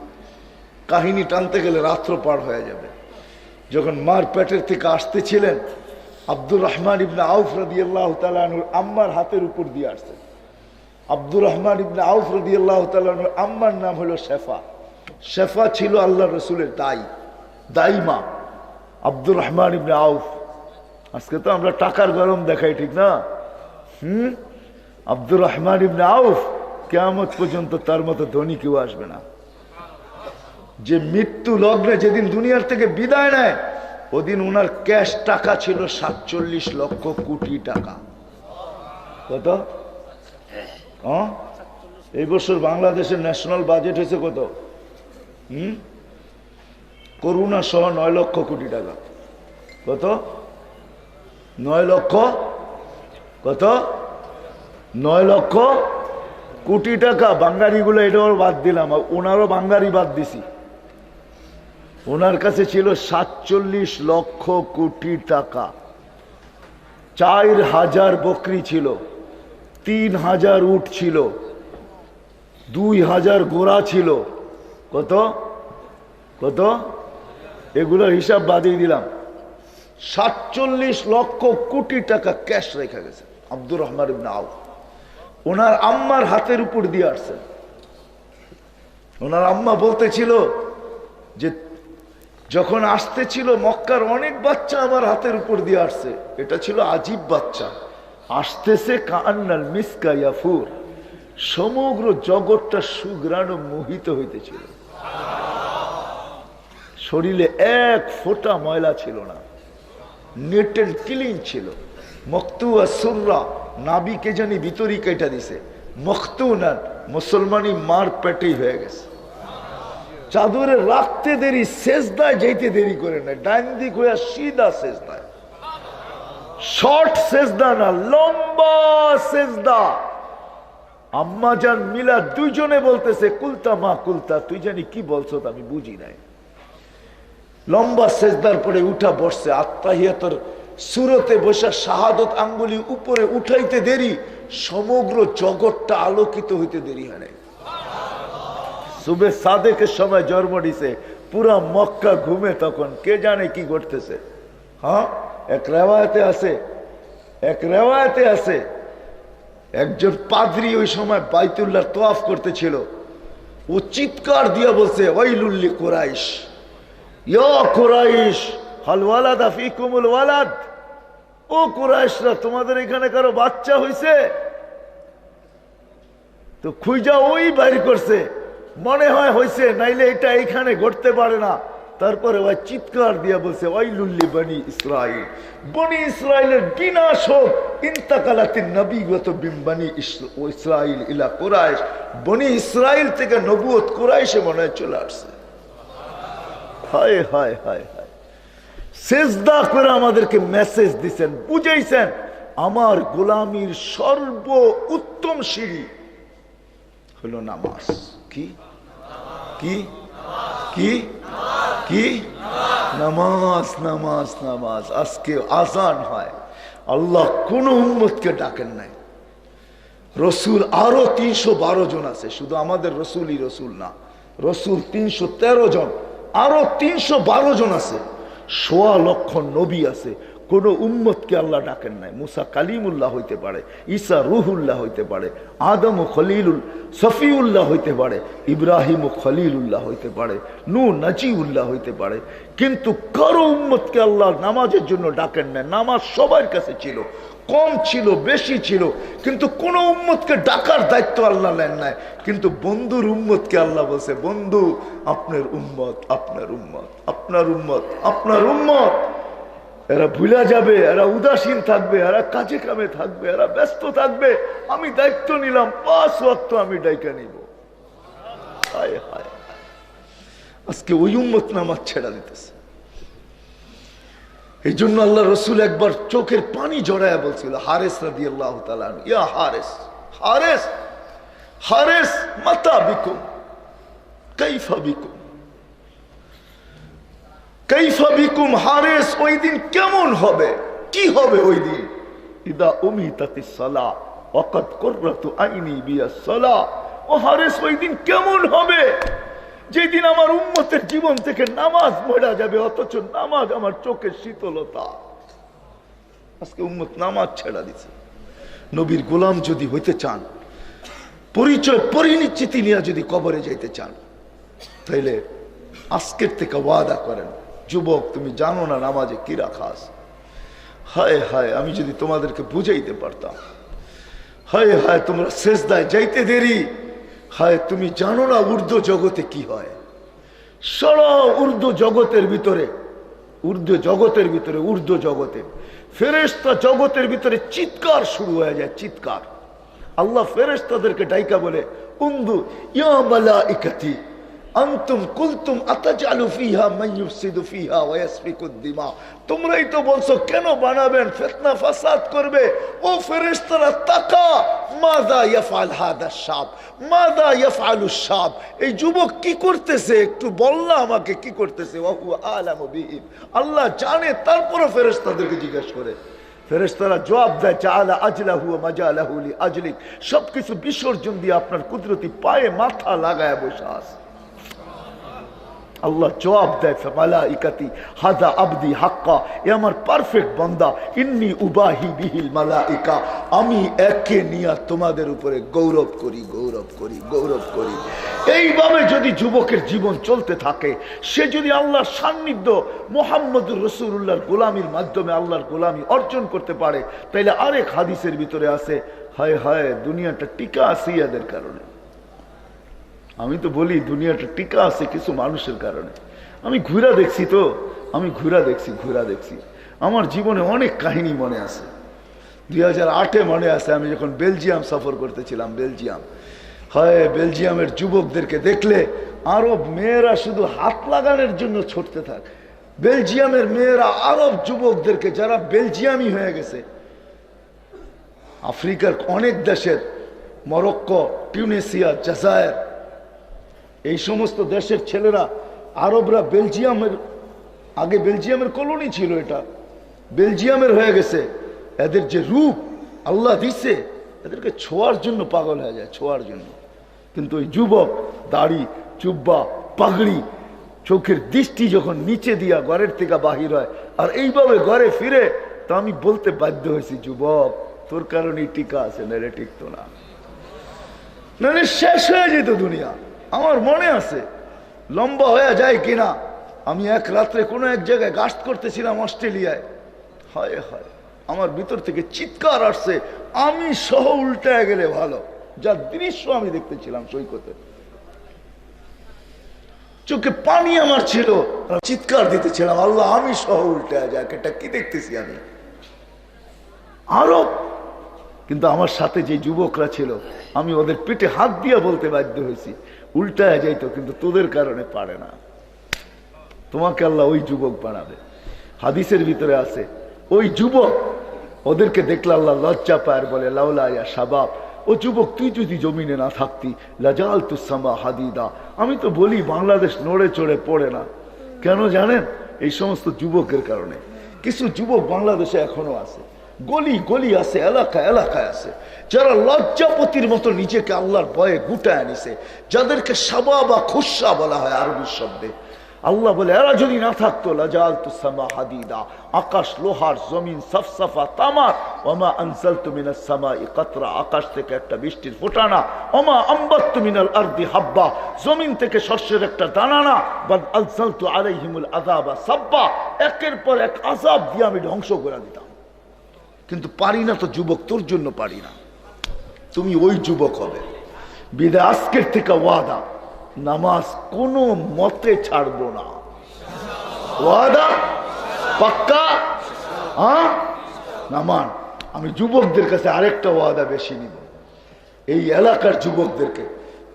[SPEAKER 1] কাহিনী টানতে গেলে রাত্র পার হয়ে যাবে। যখন মার পেটের থেকে আসতেছিলেন, আব্দুর রহমান ইবনে আউফ রাদিয়াল্লাহু তাআলা আনহু আম্মার হাতের উপর দিয়ে আসছে। আব্দুর রহমান ইবনে আউফ রাদিয়াল্লাহু তাআলা আনহু আম্মার নাম হলো শেফা। শেফা ছিল আল্লাহ রসুলের দাই, দাইমা, আব্দুর রহমান ইবনে আউফ। আজকে তো আমরা টাকার গরম দেখাই, ঠিক না? আব্দুর রহমান ইবনে আউফ কিয়ামত পর্যন্ত তার মতো ধনী কেউ আসবে না। যে মৃত্যু লগ্নে যেদিন দুনিয়ার থেকে বিদায় নেয়, ওদিন ওনার ক্যাশ টাকা ছিল 47 লক্ষ কোটি টাকা। কত? এই বছর বাংলাদেশের ন্যাশনাল বাজেট হয়েছে কত? করোনা সহ 9 লক্ষ কোটি টাকা। কত? 9 লক্ষ। কত? 9 লক্ষ কোটি টাকা। বাঙালিগুলো এটাও বাদ দিলাম, ওনারও বাঙালি বাদ দিছি। ওনার কাছে ছিল 47 লক্ষ কোটি টাকা। 4000 বকরি ছিল, 3000 উট ছিল, 2000 ঘোড়া ছিল। কত? কত? এগুলোর হিসাব বাদিয়ে দিলাম। 47 লক্ষ কোটি টাকা ক্যাশ রেখে গেছে আব্দুর রহমান ইবনে আউফ। ওনার আম্মার হাতের উপর দিয়ে আসছেন। ওনার আম্মা বলতেছিল যে যখন আসতেছিল মক্কার অনেক বাচ্চা আমার হাতের উপর দিয়ে আসছে, এটা ছিল আজীব বাচ্চা, আসতেছে কান্নাল মিসকা ইয়াফুর, সমগ্র জগৎটা সুঘ্রাণ মোহিত হইতেছিল। শরীরে এক ফোঁটা ময়লা ছিল না, নেট এন্ড ক্লিন ছিল। মক্তুয়া সুররা, নাবিকে জানি ভিতরি কেটে দিছে। মখতুনান, মুসলমানি মার পেটেই হয়ে গেছে। চাদরে রাখতে দেরি, সেজদায় যেতে দেরি করে না, ডাইন দিক হইয়া সিধা সেজদায়। শর্ট সেজদা না, লম্বা সেজদা। আম্মা জান মিলা দুইজনে বলতেছে কুলতা মা কুলতা, তুই জানি কি বলছো আমি বুঝি নাই। লম্বা সেজদার পরে উঠা বসছে, আত্তাহিয়াতুর সুরতে বসে শাহাদত আঙ্গুলি উপরে উঠাইতে দেরি, সমগ্র জগৎটা আলোকিত হইতে দেরি হয় নাই। সুবে সাদেকের সময় জন্ম দিছে, পুরা মক্কা ঘুমে তখন, কে জানে কি ঘটতেছে। হ্যাঁ, এক রেওয়ায়তে আছে একজন পাদ্রী ওই সময় বাইতুল্লাহ তোয়াফ করতেছিল। ও চিৎকার দিয়া বলছে, ওয়াইলুল কুরাইশ, ইয়া কুরাইশ হাল ওয়ালাদা ফিকুমুল ওয়ালাদ। ও কুরাইশরা, তোমাদের এখানে কারো বাচ্চা হইছে? তো খুঁজা ওই বাইর করছে, মনে হয় হইছে, নাইলে এটা এখানে ঘটতে পারে না। তারপরে ওই চিৎকার দিয়া বলছে, ওয়াইলুল্লি বনি ইসরাইল, বনি ইসরাইলের বিনাশ হোক। ইন্তাকালাতিন নবুওয়াতু বিন বনি ইসরাইল ইলা কুরাইশ, বনি ইসরাইল থেকে নবুয়ত কুরাইশে মনে হয় চলে আসছে। হায় হায় হায় হায়। সেজদা করে আমাদেরকে মেসেজ দিছেন, বুঝাইছেন আমার গোলামির সর্ব উত্তম সিঁড়ি হলো নামাজ। কি কি কি কি? নামাজ নামাজ নামাজ। আজকে আজান হয়, আল্লাহ কোন উম্মতকে ডাকেন নাই। রসুল আরো 312 জন আছে, শুধু আমাদের রসুলই রসুল না, রসুল 313 জন, আরো 312 জন আছে। 1.25 লক্ষ নবী আছে, কোন উম্মতকে আল্লাহ ডাকেন নাই। মুসা কালিমুল্লাহ হইতে পারে, ঈসা রুহুল্লাহ হইতে পারে, আদম ও খলিলুল সফিউল্লাহ হইতে পারে, ইব্রাহিম ও খলিলুল্লাহ হইতে পারে, নূ নাজিউল্লাহ হইতে পারে, কিন্তু কারো উম্মতকে আল্লাহ নামাজের জন্য ডাকেন নাই। নামাজ সবার কাছে ছিল, কম ছিল বেশি ছিল, কিন্তু কোন উম্মতকে ডাকার দায়িত্ব আল্লাহ নেন নাই। কিন্তু বন্ধুর উম্মতকে আল্লাহ বলছে, বন্ধু আপনার উম্মত, আপনার উম্মত, আপনার উম্মত, আপনার উম্মত। এরা ভুলা যাবে, এরা উদাসীন থাকবে, এরা কাজে কামে থাকবে, এরা ব্যস্ত থাকবে। আমি দায়িত্ব নিলাম, 5 ওয়াক্ত আমি ডাইকা নিব। হায় হায়, আজকে ওই উম্মত নামাজ ছেড়া দিতেছে। এই জন্য আল্লাহ রসুল একবার চোখের পানি জড়ায়া বলছিল, হারেস রাদিয়াল্লাহু তাআলা আনহু, ইয়া হারেস, হারেস, হারেস মাতা বিকুম কাইফা বিকুম, কাইফা বিকুম হারেস, ওই দিন কেমন হবে, কি হবে ওই দিন? ইদা উমিতাতিস সালাহ ওয়াকাদ কুররাতু আইনি বিয়াস সালাহ। ও হারেস, ওই দিন কেমন হবে যেদিন আমার উম্মতের জীবন থেকে নামাজ মরা যাবে, অথচ নামাজ আমার চোখের শীতলতা। আজকে উম্মত নামাজ ছেড়া দিছে। নবীর গোলাম যদি হইতে চান, পরিচয় পরিনিশ্চিতি নিয়ে যদি কবরে যাইতে চান, তাইলে আজকের থেকে ওয়াদা করেন, যুবক তুমি জানো না নামাজে কি রাখা আছে। হায় হায়, আমি যদি তোমাদেরকে বুঝাইতে পারতাম। হায় হায়, তোমরা সেজদায় যাইতে দেরি। হায়, তুমি জানো না ঊর্ধ্ব জগতে কি হয়। সারা ঊর্ধ্ব জগতের ভিতরে, ঊর্ধ্ব জগতে ফেরেশতা জগতের ভিতরে চিৎকার শুরু হয়ে যায়, চিৎকার। আল্লাহ ফেরেশতাদেরকে ডাইকা বলে, উনদু ইয়া মালাইকাতি আনতুম কুলতুম আতাজালু ফিহা মান ইউফসিদু ফিহা ওয়া ইয়াসফিকুদ দিমা। তোমরাই তো বলছো কেন বানাবেন, ফিতনা ফাসাদ করবে। ও ফেরেশতারা তাকা, মাযা ইয়াফআল হাদা শাব, মাযা ইয়াফআলু শাব। এই যুবক কি করতেছে একটু বল না আমাকে, কি করতেছে। ওয়া হুয়া আলামু বিহিম, আল্লাহ জানে, তারপরও ফেরেশতাদেরকে জিজ্ঞাসা করে। ফেরেশতারা জবাব দেয়, জাআলা আজলাহু ওয়া মাজালাহু লিআজলিক। সবকিছু বিসর্জন দিয়ে আপনার কুদরতি পায়ে মাথা লাগায় বসে আছে। আল্লাহ জবাব দেয়, মালাইকাতি হাযা আবদি হাক্কা, এ আমার পারফেক্ট বান্দা। ইন্নী উবাহি বিহিল মালাইকা, আমি একে নিয়ে তোমাদের উপরে গৌরব করি, গৌরব করি, গৌরব করি। এইভাবে যদি যুবকের জীবন চলতে থাকে, সে যদি আল্লাহর সান্নিধ্য মুহাম্মদুর রাসূলুল্লাহর গোলামির মাধ্যমে আল্লাহর গোলামি অর্জন করতে পারে, তাইলে আরেক হাদিসের ভিতরে আছে, হায় হায় দুনিয়াটা টিকা আছে এদের কারণে। আমি তো বলি দুনিয়াটা টিকা আছে কিছু মানুষের কারণে। আমি ঘুরা দেখছি, তো আমি ঘুরা দেখছি। আমার জীবনে অনেক কাহিনী মনে আছে। 2008-এ মনে আছে, আমি যখন বেলজিয়াম সফর করতেছিলাম, বেলজিয়াম। হয় বেলজিয়ামের যুবকদেরকে দেখলে আরব মেয়েরা শুধু হাত লাগানোর জন্য ছুটতে থাকে। বেলজিয়ামের মেয়েরা আরব যুবকদেরকে, যারা বেলজিয়ামই হয়ে গেছে, আফ্রিকার অনেক দেশের, মরক্কো, টিউনিসিয়া, জাজায়ের, এই সমস্ত দেশের ছেলেরা, আরবরা বেলজিয়ামের, আগে বেলজিয়ামের কলোনি ছিল, এটা বেলজিয়ামের হয়ে গেছে। এদের যে রূপ আল্লাহ দিছে, এদেরকে ছোঁয়ার জন্য পাগল হয়ে যায়, ছোঁয়ার জন্য। কিন্তু ওই যুবক দাড়ি, জুব্বা, পাগড়ি, চোখের দৃষ্টি যখন নিচে দিয়া ঘরের থেকে বাহির হয় আর এইভাবে ঘরে ফিরে, তো আমি বলতে বাধ্য হয়েছি, যুবক তোর কারণেই টিকা আছে, নাহলে টিকতো না, নাহলে শেষ হয়ে যেত দুনিয়া। আমার মনে আছে, লম্বা হয়ে যায় কিনা, আমি এক রাত্রে কোনো এক জায়গায় গাস্ট করতেছিলাম অস্ট্রেলিয়ায়। হায় হায়, আমার ভিতর থেকে চিৎকার আসছে, আমি সহ উল্টায় গেলে ভালো। যার দৃশ্য আমি দেখতেছিলাম সৈকতে, চোখে পানি আমার ছিল, চিৎকার দিতেছিলাম, আল্লাহ আমি সহ উল্টায় যাক, এটা কি দেখতেছি আমি আরব। কিন্তু আমার সাথে যে যুবকরা ছিল, আমি ওদের পেটে হাত দিয়ে বলতে বাধ্য হয়েছি, উল্টায় যাইতো, কিন্তু তোদের কারণে পারে না। তোমাকে আল্লাহ ওই যুবক বানাবে। হাদিসের ভিতরে আছে, ওই যুবক, ওদেরকে দেখলে আল্লাহ লজ্জা পায়, বলে লাউলা ইয়া শাবাব, ও যুবক তুই যদি জমিনে না থাকতি, লাজালতুস সামা হাদিদা। আমি তো বলি বাংলাদেশ নড়ে চড়ে পড়ে না, কেন জানেন? এই সমস্ত যুবকের কারণে। কিছু যুবক বাংলাদেশে এখনো আছে, গলি গলি আছে, এলাকায় এলাকায় আছে, যারা লজ্জাপতির মতো নিজেকে আল্লাহর ভয়ে গুটায় নিছে, যাদেরকে সাবা বা খুশা বলা হয় আরবি শব্দে। আল্লাহ বলে এরা যদি না থাকতো, লাজালতুস সামা হাদিদা, আকাশ লোহার, জমিন সফসফা তামার, ওমা আনজালতু মিনাস সামাই কাতরা, আকাশ থেকে একটা বৃষ্টির ফোঁটানা, ওমা আম্বাততু মিনাল আরদি হাব্বা, জমিন থেকে শস্যের একটা দানা না, বাল আনজালতু আলাইহিমুল আযাবা সাব্বা, একের পর এক আযাব দিয়ে আমি ধ্বংস করে দিতাম। কিন্তু পারি না তো যুবক, তোর জন্য পারি না, তুমি ওই যুবক হবে। বিদায় আজকের থেকে ওয়াদা, নামাজ কোনো মতে ছাড়বো না, ওয়াদা পাক্কা। হ্যাঁ নামান। আমি যুবকদের কাছে আরেকটা ওয়াদা বেশি নিব, এই এলাকার যুবকদেরকে,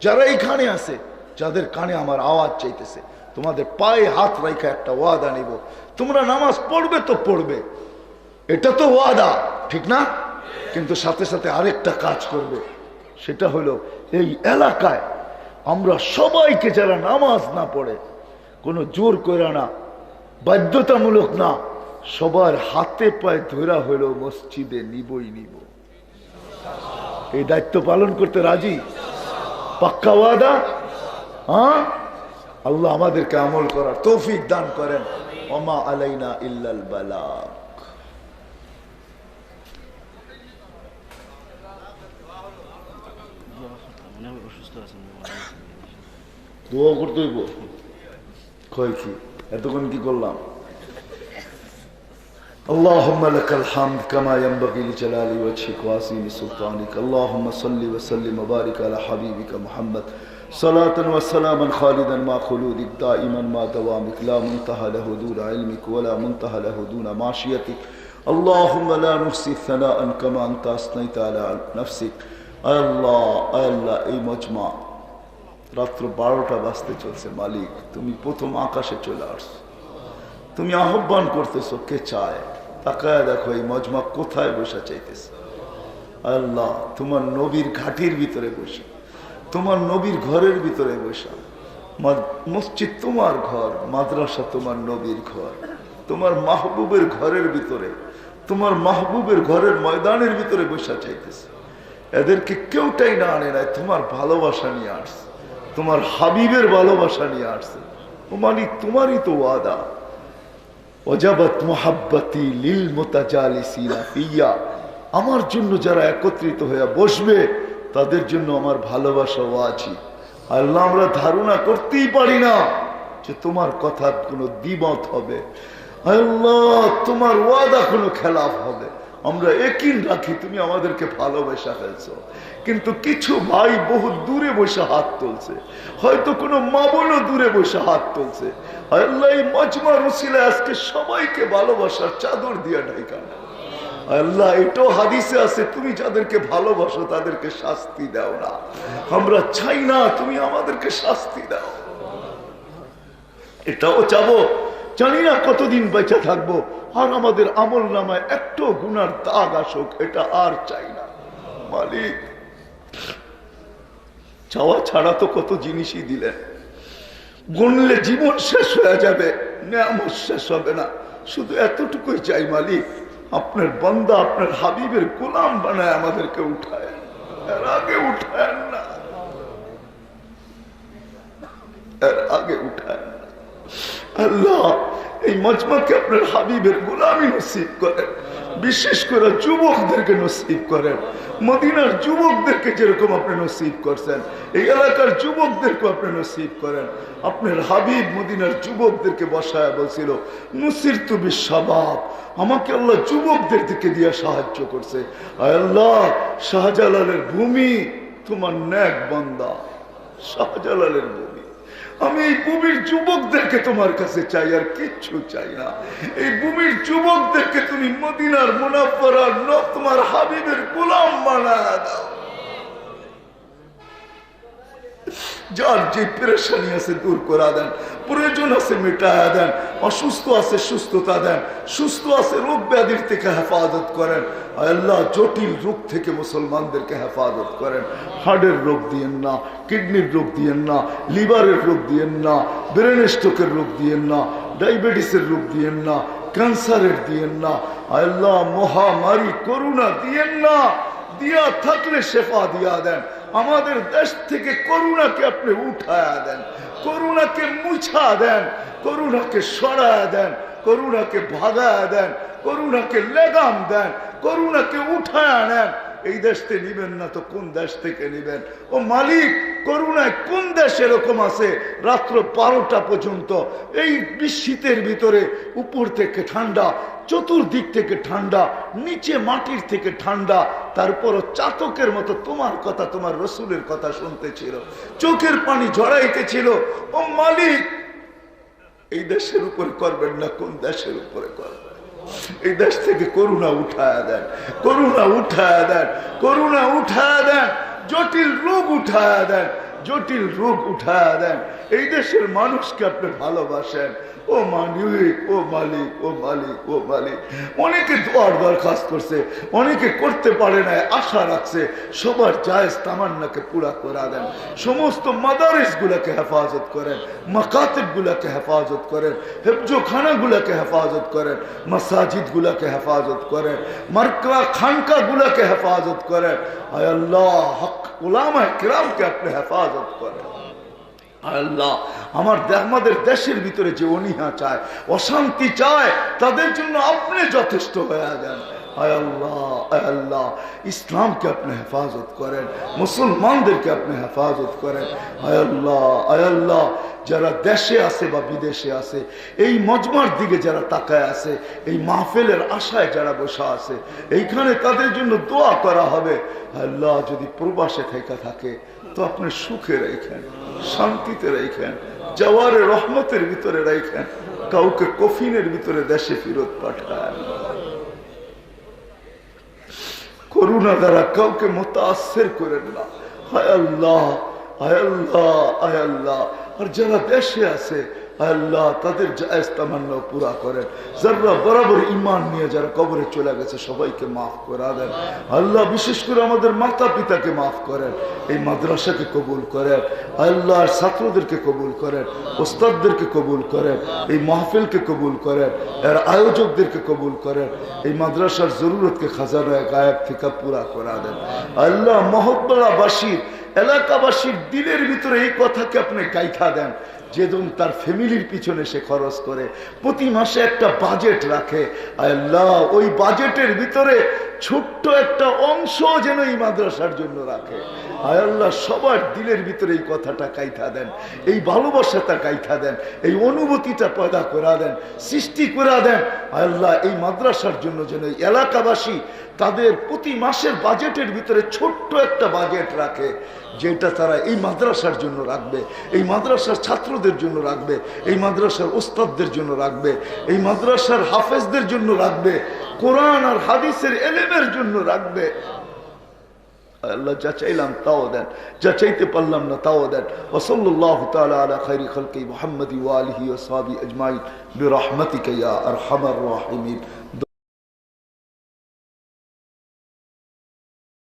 [SPEAKER 1] যারা এইখানে আছে, যাদের কানে আমার আওয়াজ চাইতেছে, তোমাদের পায়ে হাত রাখা একটা ওয়াদা নিব, তোমরা নামাজ পড়বে তো পড়বে, এটা তো ওয়াদা, ঠিক না? কিন্তু সাথে সাথে আরেকটা কাজ করবে, সেটা হলো এই এলাকায় আমরা সবাইকে, যারা নামাজ না পড়ে, কোনো জোর করে না, বাধ্যতামূলক না, সবার হাতে পায়ে ধরা হলো মসজিদে নিবই নিব। এই দায়িত্ব পালন করতে রাজি? পাক্কা ওয়াদা? হ্যাঁ, আল্লাহ আমাদেরকে আমল করার তৌফিক দান করেন। ওমা আলাইনা ইল্লাল বালাগ। দোয়া করতে হইব, কয় কি এতক্ষণ কি করলাম? اللهم لك الحمد كما ينبغي لجلال وجهك وعظيم سلطانك. اللهم صل وسلم وبارك على حبيبك محمد صلاة وسلاما خالدا مع خلودك دائما مع دوامك لا منتهى له دون علمك ولا منتهى له دون معصيتك. اللهم لا نحصي ثناء كما أنت أثنيت على نفسك. আল্লাহ আল্লাহ, এই মজমা রাত্র 12টা বাজতে চলছে। মালিক, তুমি প্রথম আকাশে চলে আসছো, তুমি আহ্বান করতেছো, কে চায়? তাকায় দেখো এই মজমা কোথায় বসে চাইতেছে। আল্লাহ, তোমার নবীর ঘাটির ভিতরে বসে, তোমার নবীর ঘরের ভিতরে বসা। মসজিদ তোমার ঘর, মাদ্রাসা তোমার নবীর ঘর, তোমার মাহবুবের ঘরের ভিতরে, তোমার মাহবুবের ঘরের ময়দানের ভিতরে বসা চাইতেছে। এদেরকে কেউটাই না আনে নাই, তোমার ভালোবাসা নিয়ে আসছে, তোমার হাবিবের ভালোবাসা নিয়ে আসছে। ও মালিক, তোমারই তো ওয়াদা, ওয়াজাবাত মুহাব্বতি লিল মুতাজালিসিনা ফিয়া, আমার জন্য যারা একত্রিত হয়ে বসবে তাদের জন্য আমার ভালোবাসা ওয়াজিব। আল্লাহ, আমরা ধারণা করতেই পারি না যে তোমার কথা কোনো দ্বিমত হবে। আল্লাহ, তোমার ওয়াদা কোনো খেলাফ হবে। আমরা একই রাখি তুমি আমাদেরকে ভালোবাসা ফেলছো, কিন্তু কিছু ভাই বহু দূরে বসে হাত তুলছে, হয়তো কোনো মা বোনও দূরে বসে হাত তুলছে। আল্লাহ, এই মজমার উসিলায় আজকে সবাইকে ভালোবাসার চাদর দিয়ে ঢাকা। আল্লাহ, এটাও হাদিসে আছে, তুমি যাদেরকে ভালোবাসো তাদেরকে শাস্তি দাও না। আমরা চাই না তুমি আমাদেরকে শাস্তি দাও, এটাও চাবো। জানি না কতদিন বেঁচে থাকবো, আর আমাদের আমল নামায় একটু গুনার দাগ আসুক, এটা আর চাই না। মালিক, চাওয়া ছাড়া তো কত জিনিসই দিলেন, গুনলে জীবন শেষ হয়ে যাবে, নেয়ামত শেষ হবে না। শুধু এতটুকুই চাই মালিক, আপনার বান্দা আপনার হাবিবের গোলাম বানায় আমাদেরকে উঠায়, এর আগে উঠায় না, এর আগে উঠায় না। আল্লাহ, এই মজমাকে আপনার হাবিবের গোলামি নসিব করেন, বিশেষ করে যুবকদেরকে নসিব করেন। মদিনার যুবকদেরকে যেরকম আপনি নসিব করছেন, এই এলাকার যুবকদেরকে আপনি নসিব করেন। আপনার হাবিব মদিনার যুবকদেরকে বসায় বলছিল, নুসিরতু বিশ-শাবাব, আমাকে আল্লাহ যুবকদের দিকে দিয়ে সাহায্য করছে। আল্লাহ, শাহজালালের ভূমি তোমার নেক বান্দা, শাহজালালের ভূমি, আমি এই ভূমির যুবকদেরকে তোমার কাছে চাই, আর কিচ্ছু চাই না। এই ভূমির যুবকদেরকে তুমি মদিনার মুনাফফারার তোমার হাবিবের গোলাম বানায় দাও। যার যে পেরেশানি আছে দূর করে দেন, প্রয়োজন আছে মিটায়া দেন, অসুস্থ আছে সুস্থতা দেন, সুস্থ আছে রোগ ব্যাধির থেকে হেফাজত করেন। আল্লাহ, জটিল রোগ থেকে মুসলমানদেরকে হেফাজত করেন। হার্টের রোগ দিয়েন না, কিডনির রোগ দিয়েন না, লিভারের রোগ দিয়েন না, ব্রেন স্ট্রোকের রোগ দিয়েন না, ডায়াবেটিসের রোগ দিয়েন না, ক্যান্সারের দিয়েন না। আল্লাহ, মহামারী করোনা দিয়েন না, দিয়া থাকলে শেফা দিয়া দেন। আমাদের দেশ থেকে করোনাকে আপনি উঠায়া দেন, করোনাকে মুছা দেন, করোনাকে সরায়া দেন, করোনাকে ভাগায়া দেন, করোনাকে লেগাম দেন, করোনাকে উঠায়া নেন। এই দেশ থেকে নিবেন না তো কোন দেশ থেকে নিবেন? ও মালিক, করোনায় কোন দেশ এরকম আছে রাত্র 12টা পর্যন্ত এই শীতের ভিতরে উপর থেকে ঠান্ডা, চতুর্দিক থেকে ঠান্ডা, নিচে মাটির থেকে ঠান্ডা, তারপরও চাতকের মতো তোমার কথা, তোমার রসুলের কথা শুনতেছিল, চোখের পানি ঝরাইতেছিল। ও মালিক, এই দেশের উপরে করবেন না কোন দেশের উপরে করবেন? এই দেশ থেকে করোনা উঠায়া দেন, করোনা উঠায়া দেন, করোনা উঠায়া দেন, জটিল রোগ উঠায়া দেন, জটিল রোগ উঠায়া দেন। এই দেশের মানুষকে আপনি ভালোবাসেন। ও মালিক, ও মালিক, ও মালিক, ও মালিক। অনেকে দোয়ার দরখাস্ত করছে, অনেকে করতে পারে না, আশা রাখছে। সবার জায়েজ তামান্নাকে পুরা করে দেন। সমস্ত মাদারিস গুলাকে হেফাজত করেন, মাকাতিব গুলাকে হেফাজত করেন, হেফজোখানা গুলাকে হেফাজত করেন, মাসাজিদ গুলাকে হেফাজত করেন, মার্কা খানকা গুলাকে হেফাজত করেন। আয় আল্লাহ, হক উলামায়ে কিরামকে আপনি হেফাজত করেন। আল্লাহ, আমাদের দেশের ভিতরে যে অনীহা চায়, অশান্তি চায়, তাদের জন্য আপনি যথেষ্ট হয়ে যান। আয় আল্লাহ, আয় আল্লাহ, ইসলামকে আপনি হেফাজত করেন, মুসলমানদেরকে আপনি হেফাজত করেন। আয় আল্লাহ, আয় আল্লাহ, যারা দেশে আছে বা বিদেশে আছে, এই মজমার দিকে যারা তাকায় আছে, এই মাহফিলের আশায় যারা বসা আছে, এইখানে তাদের জন্য দোয়া করা হবে। আল্লাহ, যদি প্রবাসে থেকে থাকে তো আপনি সুখে রেখেন, শান্তিতে রেখেন, জওয়ারে রহমতের ভিতরে রেখেন, কাউকে কফিনের ভিতরে দেশে ফেরত পাঠান। করুণা দ্বারা কাউকে মুতাআসসির করেন না। হায় আল্লাহ, হায় আল্লাহ, হায় আল্লাহ, আর যারা দেশে আছে আল্লাহ তাদের জায়েজ তামান্না পুরা করেন। যারা বরাবর ঈমান নিয়ে যারা কবরে চলে গেছে সবাইকে মাফ করে দেন। আল্লাহ, বিশেষ করে আমাদের মাতা পিতাকে মাফ করেন, এই মাদ্রাসাকে কবুল করেন, আল্লাহর ছাত্রদেরকে কবুল করেন, ওস্তাদদেরকে কবুল করেন, এই মাহফিলকে কবুল করেন, এর আয়োজকদেরকে কবুল করেন, এই মাদ্রাসার জরুরতকে খাজানায়ে গায়েব থেকে পুরা করে দেন। আল্লাহ, মহব্বরাবাসীর এলাকাবাসীর দিলের ভিতরে এই কথাকে আপনি গাইথা দেন, যেদিন তার ফ্যামিলির পিছনে সে খরচ করে, প্রতি মাসে একটা বাজেট রাখে, আল্লাহ ওই বাজেটের ভিতরে ছোট্ট একটা অংশ যেন এই মাদ্রাসার জন্য রাখে। আল্লাহ, সবার দিলের ভিতরে এই কথাটা গাইথা দেন, এই ভালোবাসাটা গাইথা দেন, এই অনুভূতিটা পয়দা করে দেন, সৃষ্টি করে দেন। আল্লাহ, এই মাদ্রাসার জন্য যেন এই এলাকাবাসী তাদের প্রতি মাসের বাজেটের ভিতরে ছোট্ট একটা বাজেট রাখে, যেটা তারা এই মাদ্রাসার জন্য রাখবে, এই মাদ্রাসার ছাত্রদের জন্য রাখবে, এই মাদ্রাসার ওস্তাদদের জন্য রাখবে, এই মাদ্রাসার হাফেজদের জন্য রাখবে, কোরআন আর হাদিসের এলেমের জন্য রাখবে। আল্লাহ, যা চাইলাম তাও দেন, যা চাইতে পারলাম না তাও দেন। ওয়া সাল্লাল্লাহু তাআলা আলা খায়রি খালকি মুহাম্মাদি ওয়া আলিহি ওয়া সাহবিহি আজমাইন বিরহমাতিকা ইয়া আরহামার রাহিমিন।